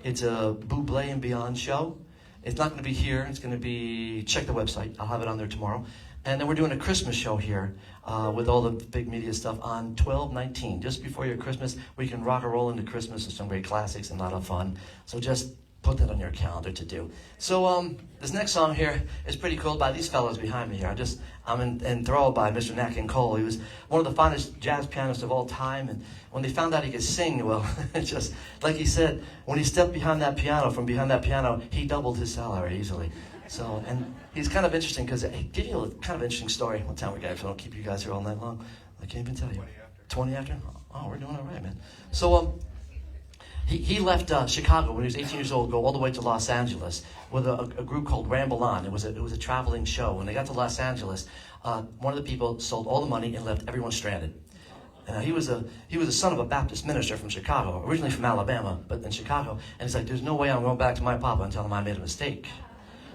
It's a Bublé and Beyond show. It's not going to be here. It's going to be, check the website. I'll have it on there tomorrow. And then we're doing a Christmas show here with all the big media stuff on 12/19. Just before your Christmas, we can rock and roll into Christmas with some great classics and a lot of fun. So just put that on your calendar to do. So this next song here is pretty cool by these fellows behind me here. I'm enthralled by Mr. Nat King Cole. He was one of the finest jazz pianists of all time, and when they found out he could sing, well, just like he said, when he stepped behind that piano, he doubled his salary easily. So, and he's kind of interesting because he give you a kind of interesting story. What time we got? So I don't keep you guys here all night long. I can't even tell you. 20 after? Oh, we're doing all right, man. So, He left Chicago when he was 18 years old, go all the way to Los Angeles with a group called Ramble On. It was a traveling show. When they got to Los Angeles, one of the people sold all the money and left everyone stranded. And he was a son of a Baptist minister from Chicago, originally from Alabama, but in Chicago. And he's like, there's no way I'm going back to my papa and tell him I made a mistake.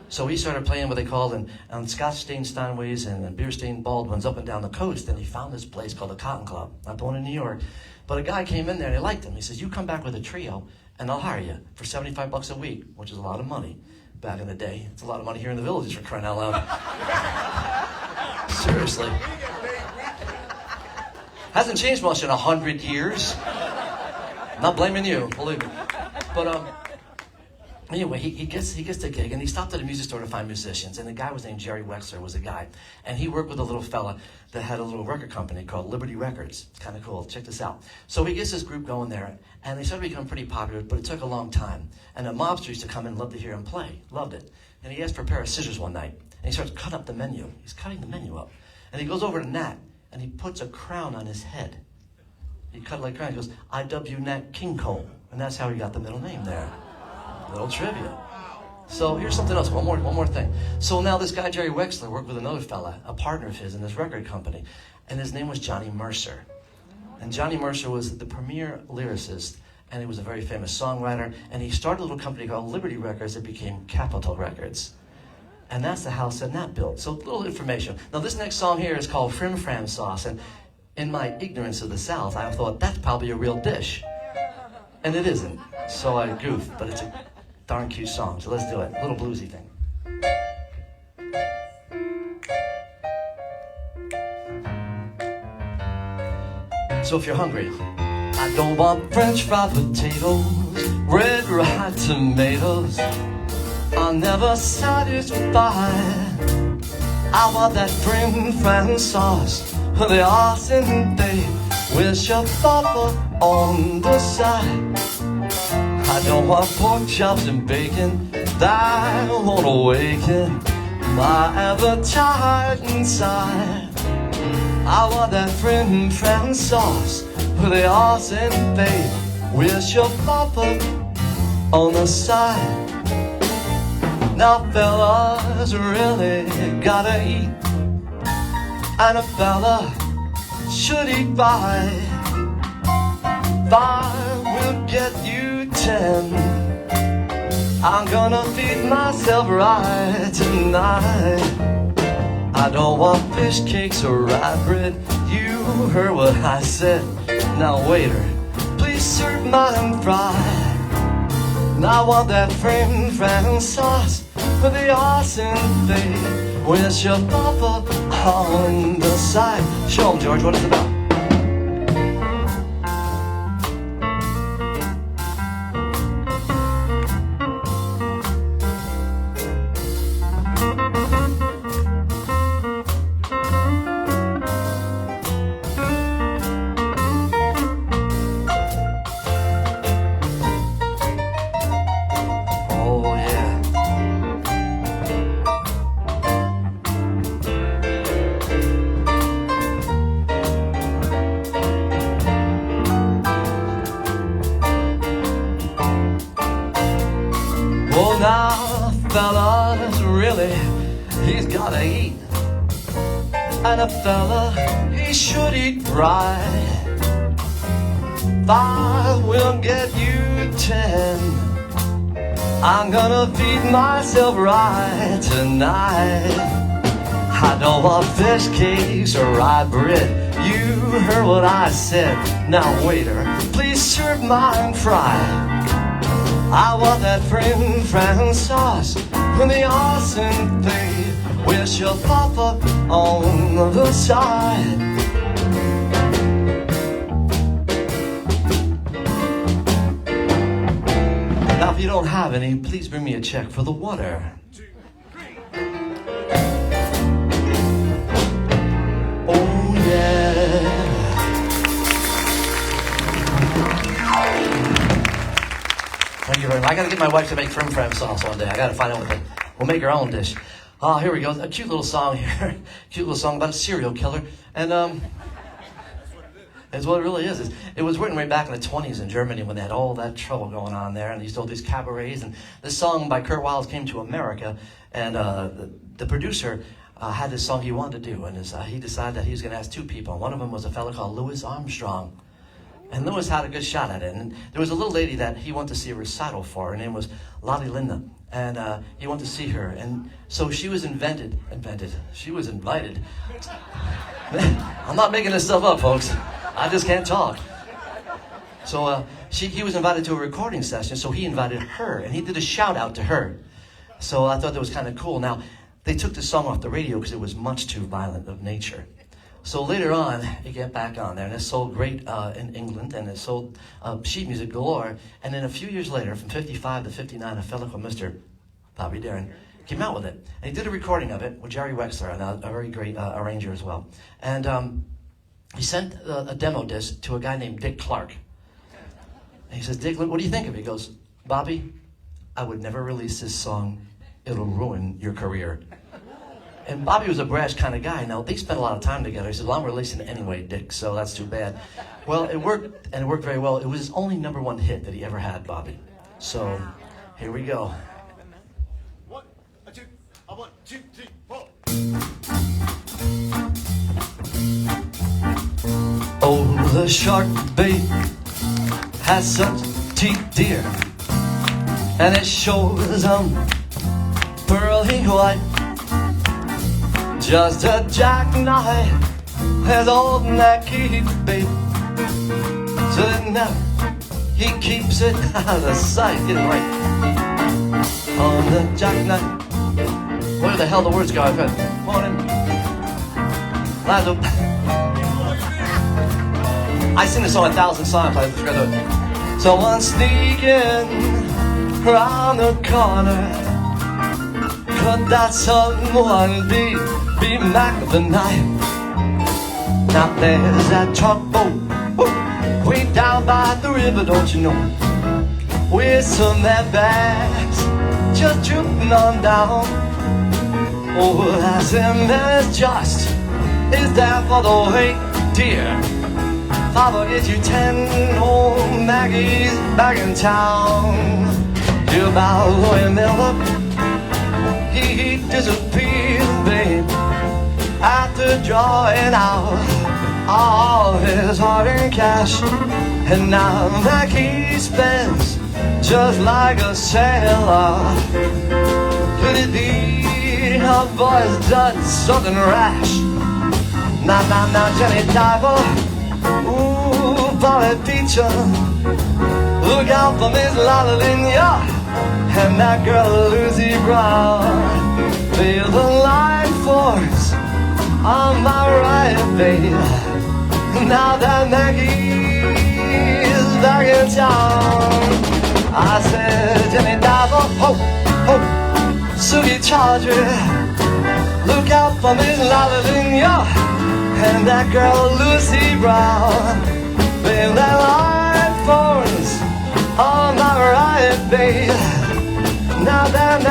So he started playing what they called on Scotch-stained Steinways and beer-stained Baldwins up and down the coast. And he found this place called the Cotton Club, not the one in New York. But a guy came in there and he liked him. He says, you come back with a trio and I'll hire you for $75 a week, which is a lot of money back in the day. It's a lot of money here in the Villages, for crying out loud. Seriously. Hasn't changed much in 100 years. I'm not blaming you, believe me. But anyway, he gets the gig, and he stopped at a music store to find musicians. And the guy was named Jerry Wexler, was a guy. And he worked with a little fella that had a little record company called Liberty Records. It's kind of cool. Check this out. So he gets this group going there, and they started becoming pretty popular, but it took a long time. And a mobster used to come in and love to hear him play. Loved it. And he asked for a pair of scissors one night, and he starts cutting up the menu. He's cutting the menu up. And he goes over to Nat, and he puts a crown on his head. He cut it like a crown. He goes, I.W. Nat King Cole. And that's how he got the middle name there. Little trivia. So here's something else, one more thing. So now this guy, Jerry Wexler, worked with another fella, a partner of his in this record company, and his name was Johnny Mercer. And Johnny Mercer was the premier lyricist, and he was a very famous songwriter, and he started a little company called Liberty Records that became Capitol Records. And that's the house that Nat built. So a little information. Now this next song here is called Frim Fram Sauce, and in my ignorance of the South, I thought that's probably a real dish. And it isn't. So I goofed, but it's a darn cute song, so let's do it. A little bluesy thing. So if you're hungry, I don't want French fried potatoes, red rye tomatoes. I'm never satisfied. I want that Frim Fram sauce, the arson babe, with your papa on the side. I don't want pork chops and bacon that won't awaken my appetite inside. I want that Frim Fram sauce with the arson babe, with your papa on the side. Now fellas really gotta eat, and a fella should eat right. 5 will get you 10. I'm gonna feed myself right tonight. I don't want fish cakes or rye bread. You heard what I said. Now waiter, please serve mine fried. Now I want that Frim Fram sauce with the arson babe, with your papa on the side. Show 'em, George, what it's about. he ought to eat. And a fella, he should eat right. 5 will get you 10. I'm gonna feed myself right tonight. I don't want fish cakes or rye bread. You heard what I said. Now waiter, please serve mine fried. I want that French sauce with the awesome thing with your papa on the side. Now if you don't have any, please bring me a check for the water.
2, 3.
Oh yeah. Thank you very much. I gotta get my wife to make frim sauce one day. I gotta find out what we'll make our own dish. Oh, here we go. A cute little song here. Cute little song about a serial killer. And it's what it really is. It was written way back in the 20s in Germany when they had all that trouble going on there, and they used to all these cabarets. And this song by Kurt Wiles came to America, and the producer had this song he wanted to do, and he decided that he was going to ask 2 people. And one of them was a fellow called Louis Armstrong. And Louis had a good shot at it. And there was a little lady that he wanted to see a recital for. Her name was Lottie Linda. And he wanted to see her. And so she was invented. She was invited. I'm not making this stuff up, folks. I just can't talk. So he was invited to a recording session, so he invited her. And he did a shout out to her. So I thought that was kind of cool. Now, they took the song off the radio because it was much too violent of nature. So later on, it got back on there, and it sold great in England, and it sold sheet music galore. And then a few years later, from 55 to 59, a fellow called Mr. Bobby Darin came out with it. And he did a recording of it with Jerry Wexler, and a very great arranger as well. And he sent a demo disc to a guy named Dick Clark. And he says, Dick, what do you think of it? He goes, Bobby, I would never release this song. It'll ruin your career. And Bobby was a brash kind of guy. Now, they spent a lot of time together. He said, well, I'm releasing it anyway, Dick, so that's too bad. Well, it worked, and it worked very well. It was his only #1 hit that he ever had, Bobby. So, here we go.
1, 2, 1, 2, 3, 4.
Oh, the shark bait has such teeth, dear, and it shows them pearly white. Just a jackknife has old Mackie bait, so that never he keeps it out of sight. Get it right. On the jackknife. Where the hell the words go? I've got morning. I sing this song 1,000 songs. I forgot to. Someone sneaking around the corner. Could that someone be Mac of the night? Now there's that tugboat way down by the river, don't you know? With some that bags just drifting on down. Oh, that's him as just is there for the wait, dear. I'll get you 10 old Maggies back in town. You're about Lloyd Miller. He disappeared, babe, after drawing out all his hard-earned cash. And now Mackie spends just like a sailor. Could it be our boy's done something rash? Now, Jenny Diver, ooh, Polly Peacher, look out for Miss Lola Linya and that girl Lucy Brown. Feel the light force on my right, babe. Now that Maggie's back in town, I said, Jenny Diver, ho, ho, Sugi Chaudhry, look out for Miss Lola Linya and that girl Lucy Brown. Feel that light force on my right, babe. Now that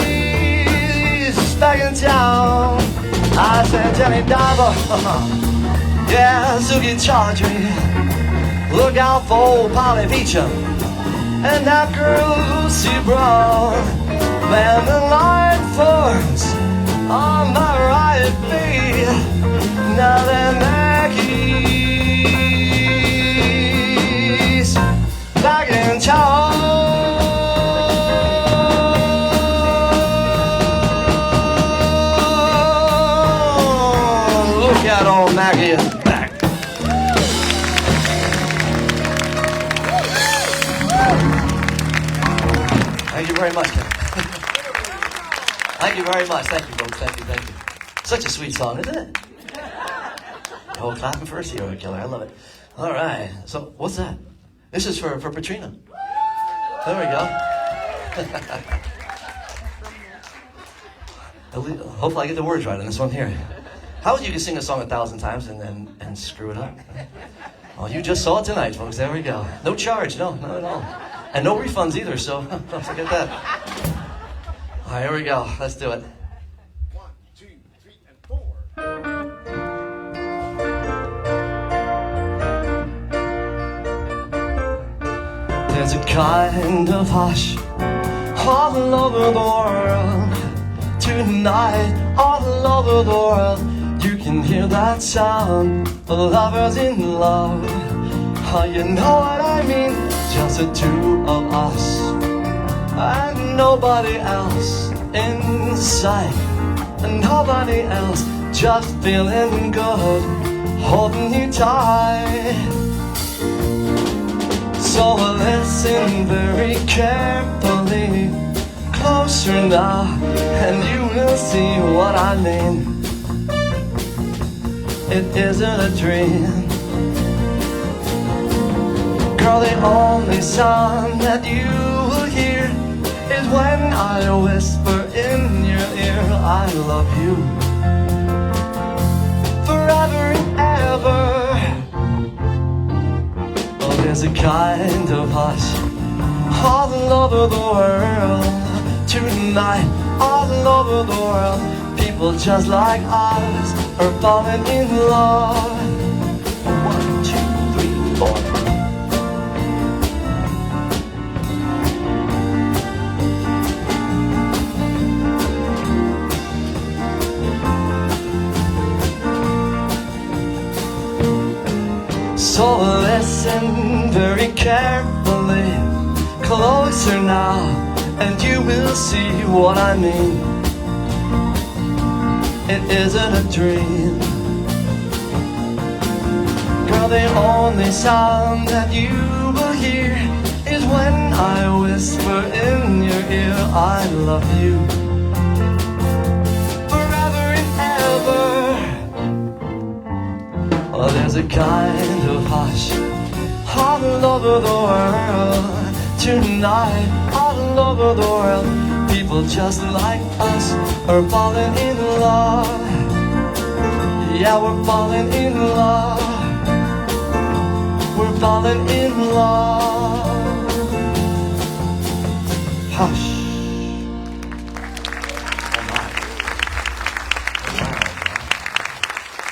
Maggie's back in town, I said, Jenny Diver, yeah, Sugi Chaudhry, look out for old Polly Peacher and that girl Lucy Brown. Man, the light forms that old Maggie back. Thank you very much. Thank you very much. Thank you, folks. Thank you, thank you. Such a sweet song, isn't it? Oh, clapping for a serial killer. I love it. All right. So, what's that? This is for Patrina. There we go. Hopefully I get the words right on this one here. How you can sing a song 1,000 times and screw it up? Well, you just saw it tonight, folks. There we go. No charge. No, not at all. And no refunds either, so don't forget that. All right, here we go. Let's do it.
1, 2, 3, and 4.
There's a kind of hush all over the world. Tonight, all over the world, you can hear that sound of lovers in love. Oh, you know what I mean? Just the two of us and nobody else in sight, and nobody else, just feeling good, holding you tight. So listen very carefully, closer now, and you will see what I mean. It isn't a dream. Girl, the only sound that you will hear is when I whisper in your ear, I love you forever and ever. Oh, there's a kind of hush all over the world. Tonight, all over the world, people just like us are falling in love. 1, 2, 3, 4. So listen very carefully, closer now, and you will see what I mean. It isn't a dream. Girl, the only sound that you will hear is when I whisper in your ear, I love you forever and ever. Oh, there's a kind of hush all over the world. Tonight, all over the world, people just like us are falling in love. Yeah, we're falling in love. We're falling in love. Hush.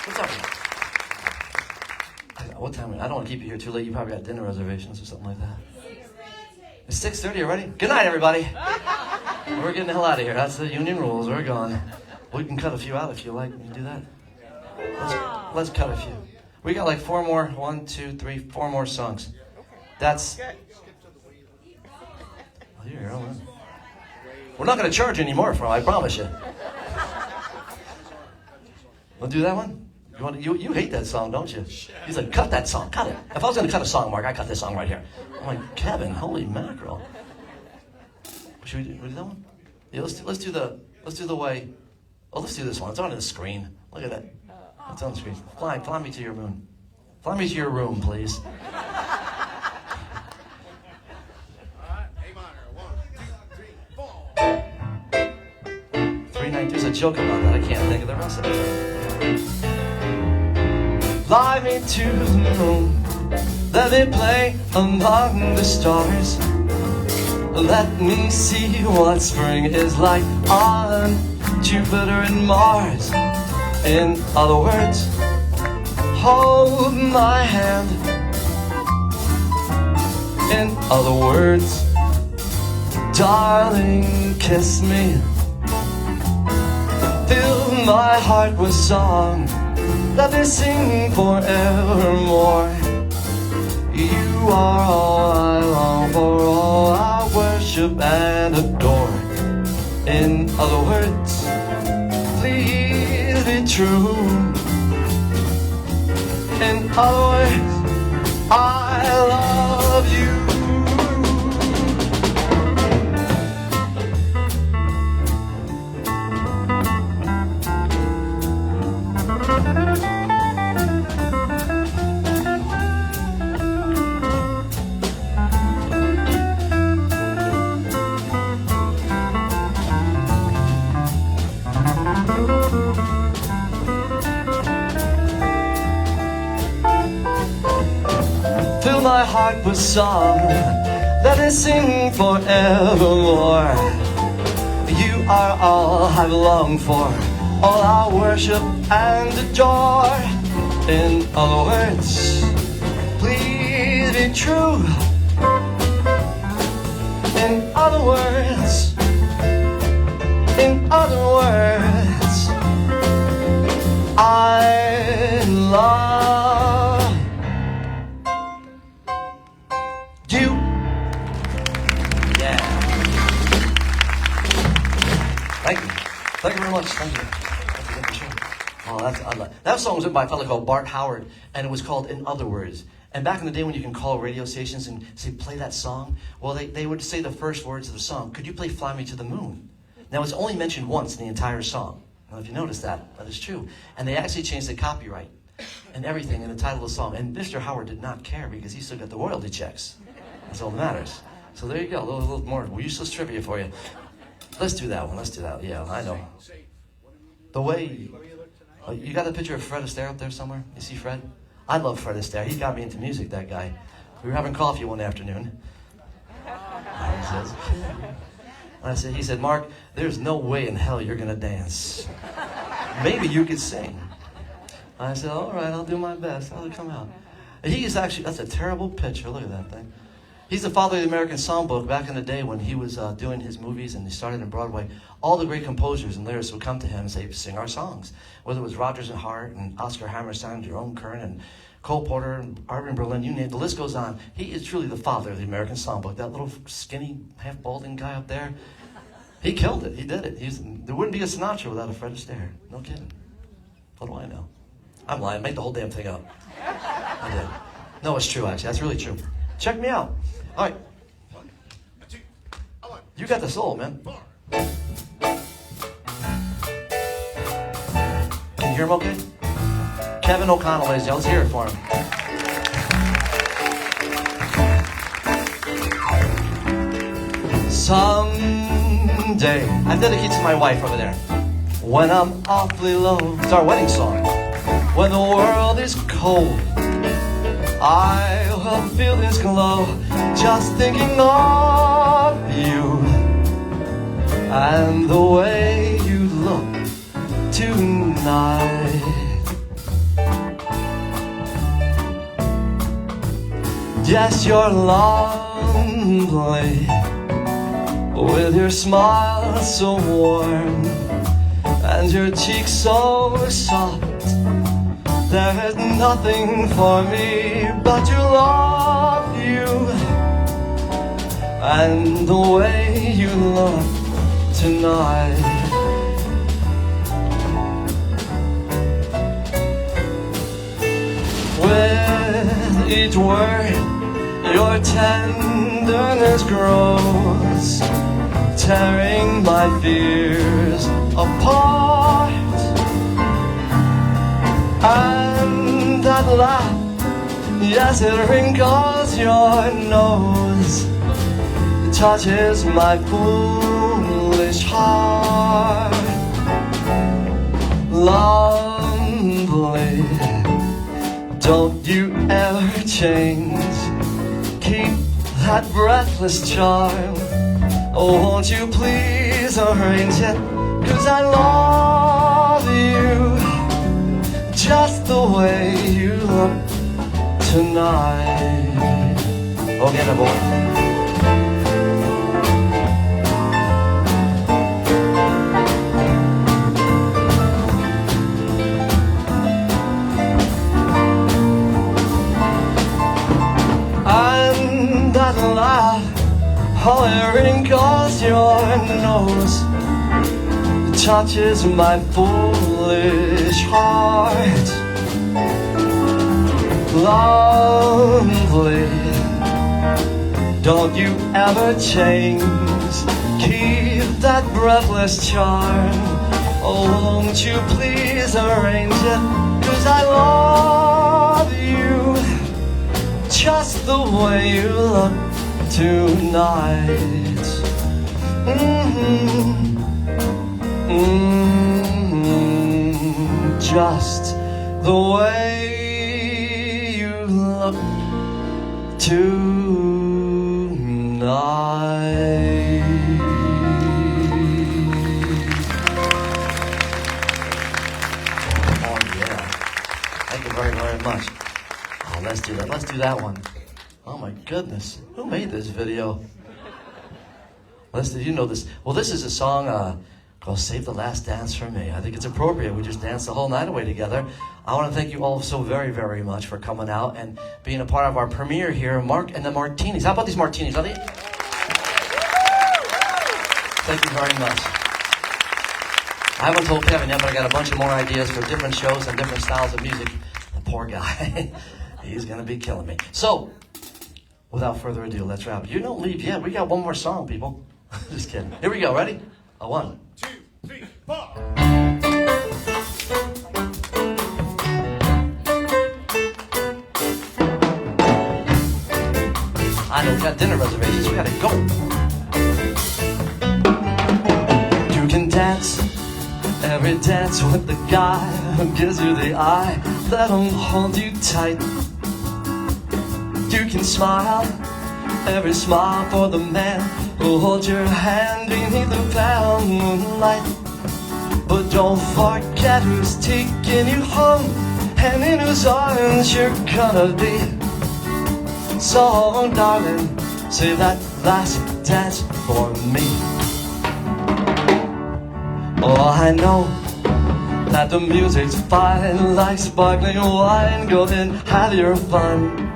What's up? What time? I don't want to keep you here too late. You probably got dinner reservations or something like that. It's 6:30 already? Good night, everybody. We're getting the hell out of here. That's the union rules. We're gone. We can cut a few out if you like. We can do that. Let's cut a few. We got like 4 more. 1, 2, 3, 4 more songs. That's... Oh, here you go, man. We're not going to charge you anymore for it, I promise you. We'll do that one? You hate that song, don't you? He's like, cut that song, cut it. If I was going to cut a song, Mark, I'd cut this song right here. I'm like, Kevin, holy mackerel. Should we do that one? Yeah, let's do the way. Oh, let's do this one. It's on the screen. Look at that. It's on the screen. Fly me to your moon. Fly me to your room, please.
All right, A minor. 1, 2, 3, 4.
3-9. There's a joke about that. I can't think of the rest of it. Fly me to the moon. Let me play among the stars. Let me see what spring is like on Jupiter and Mars. In other words, hold my hand. In other words, darling, kiss me. Fill my heart with song. Let me sing forevermore. You are all I long for, all I worship and adore. In other words, please be true. other words, I love you. Fill my heart with song, let it sing forevermore. You are all I've longed for, all I worship and adore. In other words, please be true. In other words, in other words, I love you. Yeah. Thank you. Thank you very much. Thank you. Oh, that song was written by a fellow called Bart Howard, and it was called In Other Words. And back in the day when you can call radio stations and say, play that song, well, they would say the first words of the song. Could you play Fly Me to the Moon? Now, it's only mentioned once in the entire song. I don't know if you noticed that. That is true. And they actually changed the copyright and everything in the title of the song. And Mr. Howard did not care because he still got the royalty checks. That's all that matters. So there you go. A little more useless trivia for you. Let's do that one. Let's do that. Yeah, I know. The way... you got a picture of Fred Astaire up there somewhere? You see Fred? I love Fred Astaire. He got me into music, that guy. We were having coffee one afternoon. He said, Mark, there's no way in hell you're going to dance. Maybe you could sing. I said, all right, I'll do my best. I'll come out. He is actually, that's a terrible picture. Look at that thing. He's the father of the American Songbook. Back in the day when he was doing his movies and he started in Broadway, all the great composers and lyricists would come to him and say, sing our songs. Whether it was Rodgers and Hart and Oscar Hammerstein, Jerome Kern and Cole Porter and Arvin Berlin, you name it, the list goes on. He is truly the father of the American Songbook. That little skinny, half-balding guy up there, he killed it. He did it. There wouldn't be a Sinatra without a Fred Astaire. No kidding. What do I know? I'm lying. Make the whole damn thing up. I did. No, it's true, actually. That's really true. Check me out. All right. You got the soul, man. Can you hear him okay? Kevin O'Connell, ladies and gentlemen. Let's hear it for him. Someday, I dedicate to my wife over there. When I'm awfully low, it's our wedding song. When the world is cold, I will feel this glow, just thinking of you and the way you look tonight. Yes, you're lovely, with your smile so warm and your cheeks so soft. There's nothing for me but to love you and the way you look tonight. With each word, your tenderness grows, tearing my fears apart. And that laugh, yes, it wrinkles your nose, it touches my foolish heart. Lovely, don't you ever change, keep that breathless charm. Oh, won't you please arrange it, 'cause I love you just the way you look tonight. Okay, now, boy. And that laugh, how it wrinkles your nose, it touches my foolish heart. lovely. Don't you ever change. Keep that breathless charm. Oh, won't you please arrange it? 'Cause I love you just the way you look tonight. Just the way you look tonight. Oh yeah. Thank you very, very much. Oh, let's do that. Let's do that one. Oh my goodness. Who made this video? You know this. Well, this is a song called Save the Last Dance for Me. I think it's appropriate. We just danced the whole night away together. I want to thank you all so very, very much for coming out and being a part of our premiere here, Mark and the Martinis. How about these Martinis? Are they? Thank you very much. I haven't told Kevin yet, but I got a bunch of more ideas for different shows and different styles of music. The poor guy. He's going to be killing me. So, without further ado, let's wrap. You don't leave yet. We got one more song, people. Just kidding. Here we go. Ready? A 1,
2, 3, 4.
I know we got dinner reservations. We gotta go. You can dance every dance with the guy who gives you the eye. Let him hold you tight. You can smile every smile for the man who holds your hand beneath the pale moonlight. But don't forget who's taking you home and in whose arms you're gonna be. So darling, save that last dance for me. Oh, I know that the music's fine, like sparkling wine. Go and have your fun,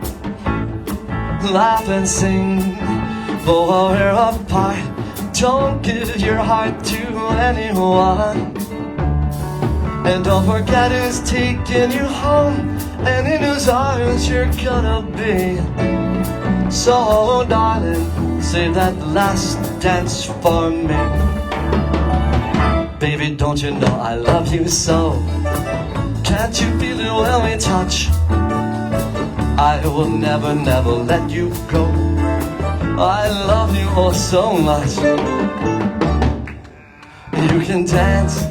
laugh and sing, but while we're apart, don't give your heart to anyone. And don't forget who's taking you home and in whose arms you're gonna be. So darling, save that last dance for me. Baby, don't you know I love you so? Can't you feel it when we touch? I will never, never let you go. I love you oh so much. You can dance,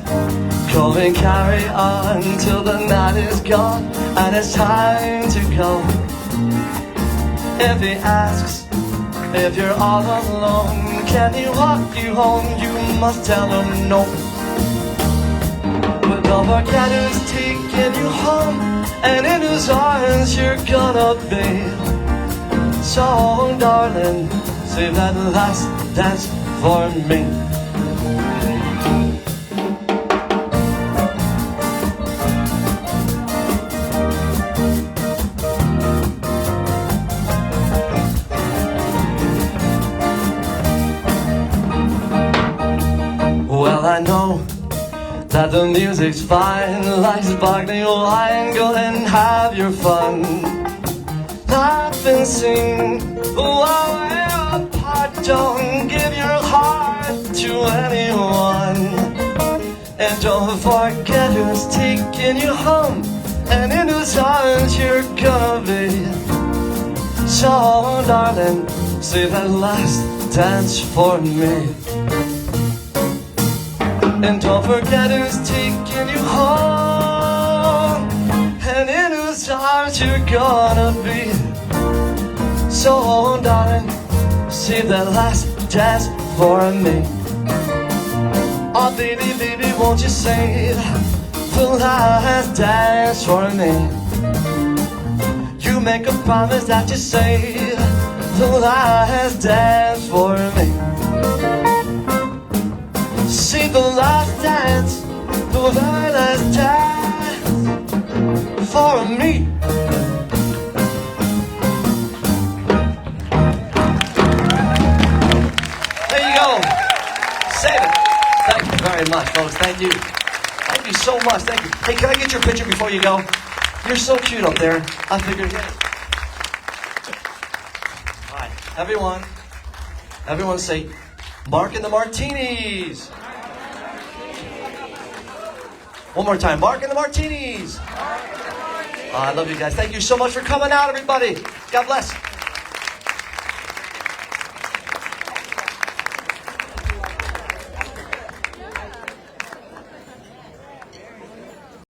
go and carry on till the night is gone and it's time to go. If he asks if you're all alone, can he walk you home? You must tell him no. But don't forget who's taking you home and in whose arms you're gonna be. So darling, save that last dance for me. Well, I know that the music's fine, like sparkling wine. Go and have your fun, laugh and sing while we're apart. Don't give your heart to anyone. And don't forget who's taking you home and in whose arms you're gonna be. So darling, save that last dance for me. And don't forget who's taking you home and in whose arms you're gonna be. So darling, save that last dance for me. Oh baby, baby, won't you save the last dance for me? You make a promise that you save the last dance for me. See the last dance, the very last dance for me. There you go. Save it. Thank you very much, folks. Thank you. Thank you so much. Thank you. Hey, can I get your picture before you go? You're so cute up there. I figured. All right, everyone say, Mark and the Martinis. One more time, Mark and the Martinis. I love you guys. Thank you so much for coming out, everybody. God bless.